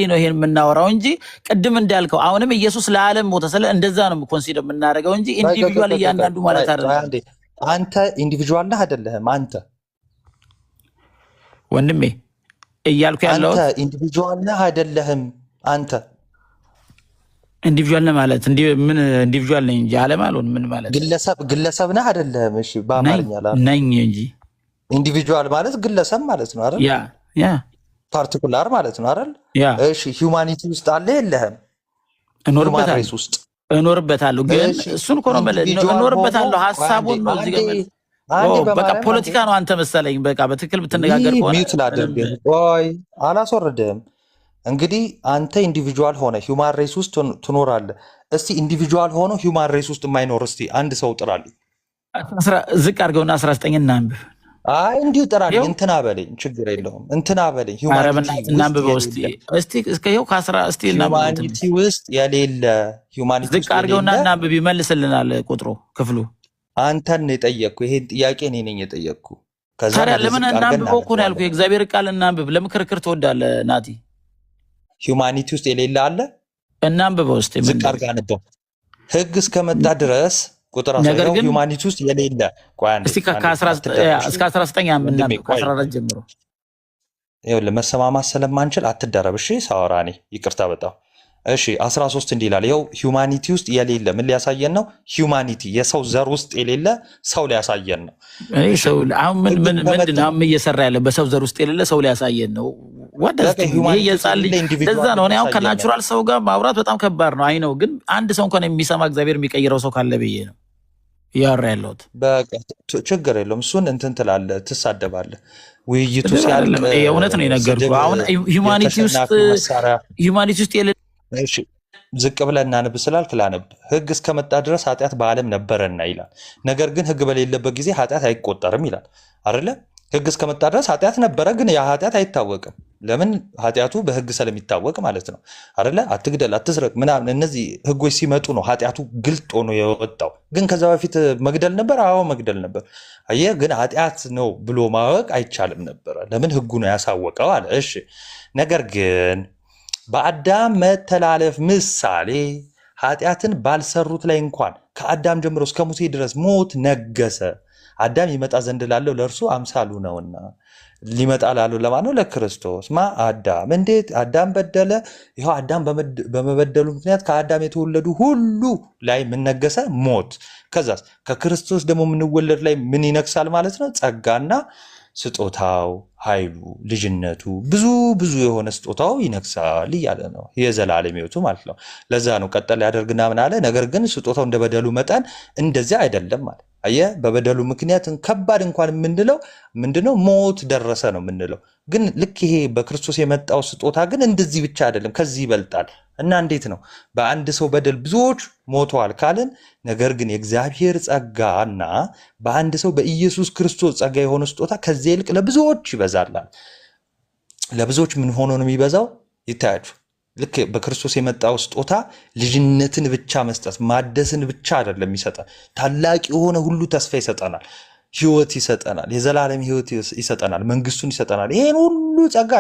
ነው ይሄን የምናወራው እንጂ ቅድም እንዳልከው አሁንም ኢየሱስ ለዓለም ሞተ ስለ እንደዛ ነው ኮንሲደር የምናደርገው እንጂ ኢንዲቪጁዋል እያንዳንዱ ማለት አይደለም። አንተ ኢንዲቪጁዋል ነህ አይደለህም? አንተ ወንድሜ እያልኩ ያለው አንተ ኢንዲቪጁዋል ነህ አይደለህም? አንተ ኢንዲቪጁዋል ነህ ማለት ምን ኢንዲቪጁዋል ነኝ እንጂ ዓለም አልሆን ምን ማለት ግለሰብ ነህ አይደለህም? እሺ በአማርኛ ነኝ እንጂ ኢንዲቪጁዋል ማለት ግለሰብ ማለት ነው አይደል? ያ ፓርቲኩላር ማለት ነው አይደል? እሺ ሂውማኒቲ ውስጥ አለ የለህም? እኖርበታለሁ ውስጥ እኖርበታለሁ፣ ግን እሱን እኮ ነው እኖርበታለሁ። ሀሳቡን ነው እዚህ ጋር በቃ ፖለቲካ ነው አንተ መሰለኝ። በቃ በትክክል ብትነጋገር ከሆነ ሚውት ላድርግ። ቆይ አላስወርድህም። እንግዲህ አንተ ኢንዲቪጁዋል ሆነ ሂውማን ሬስ ውስጥ ትኖራለህ። እስቲ ኢንዲቪጁዋል ሆኖ ሂውማን ሬስ ውስጥ የማይኖር እስቲ አንድ ሰው ጥራልኝ። ዝቅ አድርገውና 19 እናንብብ። አይ እንዲሁ ጥራልኝ። እንትና በለኝ፣ ችግር የለውም። እንትና በለኝ። እናንብበው እስቲ እስከው እስቲ ሂውማኒቲ ውስጥ የሌለ ሂውማኒቲ ዝቅ አድርገውና እናንብብ። ይመልስልናል ቁጥሩ ክፍሉ። አንተን ነው የጠየቅኩ። ይሄን ጥያቄ እኔ ነኝ የጠየቅኩ። ታዲያ ለምን እናንብበው እኮ ነው ያልኩህ። የእግዚአብሔር ቃል እናንብብ። ለምን ክርክር ትወዳለህ ናቲ? ሂውማኒቲ ውስጥ የሌለ አለ። እናንብበው እስቲ ዝቅ አድርጋ አንበው። ህግ እስከመጣ ድረስ ቁጥር 19 ሂውማኒቲ ውስጥ የሌለ እስቲ እስከ 19 አምናለሁ ከ14 ጀምሮ ይኸውልህ መሰማማት ስለማንችል አትደረብ። እሺ ሳወራ እኔ ይቅርታ በጣም እሺ 13 እንዲህ ይላል። ይኸው ሂውማኒቲ ውስጥ የሌለ ምን ሊያሳየን ነው? ሂውማኒቲ የሰው ዘር ውስጥ የሌለ ሰው ሊያሳየን ነው። ሰው አሁን ምንድን ነው እየሰራ ያለ? በሰው ዘር ውስጥ የሌለ ሰው ሊያሳየን ነው። ለዛ ነው እኔ አሁን ከናቹራል ሰው ጋር ማውራት በጣም ከባድ ነው። አይ ነው ግን አንድ ሰው እንኳን የሚሰማ እግዚአብሔር የሚቀይረው ሰው ካለ ብዬ ነው እያወራ ያለሁት። ችግር የለውም። እሱን እንትን ትላለህ፣ ትሳደባለህ። ውይይቱ ሲያልቅ የእውነት ነው የነገርኩህ። አሁን ሂውማኒቲ ውስጥ የሌለ ዝቅ ብለህ እናንብ ስላልክ ላነብ። ህግ እስከመጣ ድረስ ኃጢአት በዓለም ነበረና ይላል። ነገር ግን ህግ በሌለበት ጊዜ ኃጢአት አይቆጠርም ይላል አይደለ? ህግ እስከመጣ ድረስ ኃጢአት ነበረ፣ ግን ያ ኃጢአት አይታወቅም። ለምን? ኃጢአቱ በህግ ስለሚታወቅ ማለት ነው አይደለ? አትግደል፣ አትስረቅ ምናምን እነዚህ ህጎች ሲመጡ ነው ኃጢአቱ ግልጥ ሆኖ የወጣው። ግን ከዛ በፊት መግደል ነበር። አዎ መግደል ነበር። አየህ፣ ግን ኃጢአት ነው ብሎ ማወቅ አይቻልም ነበረ። ለምን? ህጉ ነው ያሳወቀው አለ። እሺ፣ ነገር ግን በአዳም መተላለፍ ምሳሌ ኃጢአትን ባልሰሩት ላይ እንኳን ከአዳም ጀምሮ እስከ ሙሴ ድረስ ሞት ነገሰ። አዳም ይመጣ ዘንድ ላለው ለእርሱ አምሳሉ ነውና። ሊመጣ ላለው ለማን ነው? ለክርስቶስ። አዳም እንዴት አዳም በደለ? ይኸው አዳም በመበደሉ ምክንያት ከአዳም የተወለዱ ሁሉ ላይ ምን ነገሰ? ሞት። ከዛስ ከክርስቶስ ደግሞ የምንወለድ ላይ ምን ይነግሳል ማለት ነው? ጸጋና ስጦታው፣ ኃይሉ፣ ልጅነቱ ብዙ የሆነ ስጦታው ይነግሳል እያለ ነው። የዘላለም ሕይወቱ ማለት ነው። ለዛ ነው ቀጠል ያደርግና ምን አለ? ነገር ግን ስጦታው እንደ በደሉ መጠን እንደዚያ አይደለም ማለት። አየህ፣ በበደሉ ምክንያት ከባድ እንኳን የምንለው ምንድነው? ሞት ደረሰ ነው የምንለው። ግን ልክ ይሄ በክርስቶስ የመጣው ስጦታ ግን እንደዚህ ብቻ አይደለም፣ ከዚህ ይበልጣል። እና እንዴት ነው? በአንድ ሰው በደል ብዙዎች ሞተዋል ካልን፣ ነገር ግን የእግዚአብሔር ጸጋና በአንድ ሰው በኢየሱስ ክርስቶስ ጸጋ የሆነ ስጦታ ከዚህ ይልቅ ለብዙዎች ይበዛላል። ለብዙዎች ምን ሆኖ ነው የሚበዛው? ይታያችሁ። ልክ በክርስቶስ የመጣው ስጦታ ልጅነትን ብቻ መስጠት ማደስን ብቻ አይደለም ይሰጠናል። ታላቅ የሆነ ሁሉ ተስፋ ይሰጠናል፣ ህይወት ይሰጠናል፣ የዘላለም ህይወት ይሰጠናል፣ መንግስቱን ይሰጠናል። ይሄን ሁሉ ጸጋ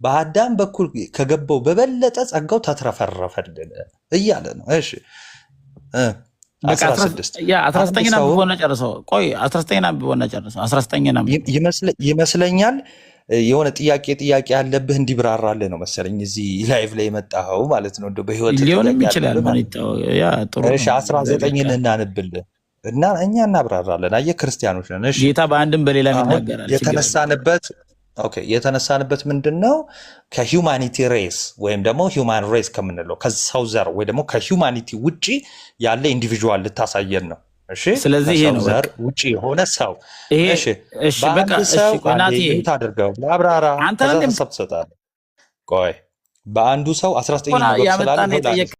በአዳም በኩል ከገባው በበለጠ ጸጋው ተትረፈረፈልን እያለ ነው። እሺ 19 ይመስለኛል የሆነ ጥያቄ ያለብህ እንዲብራራልህ ነው መሰለኝ እዚህ ላይቭ ላይ የመጣኸው ማለት ነው። በህይወት ሊሆንም ይችላል። 19ን እናንብልህ እና እኛ እናብራራለን። አየህ ክርስቲያኖች ነን። ጌታ በአንድም በሌላ ይናገራል። የተነሳንበት ምንድን ነው? ከሂውማኒቲ ሬስ ወይም ደግሞ ሂውማን ሬስ ከምንለው ከሰው ዘር ወይ ደግሞ ከሂውማኒቲ ውጭ ያለ ኢንዲቪዥዋል ልታሳየን ነው። እሺ ስለዚህ ይሄ ከሰው ነው ዘር በቃ ውጭ የሆነ ሰው ይሄ። እሺ እሺ በቃ በአንድ እሺ ሰው ቆይ አንዴ ናትዬ ምን ታደርገው ለአብራራ አንተ ከዛ ነህ ሀሳብ ትሰጣለህ። ቆይ በአንዱ ሰው 19ኛው በብ ስላለ ያመጣን ይኸው ለአንድ የጠየቅ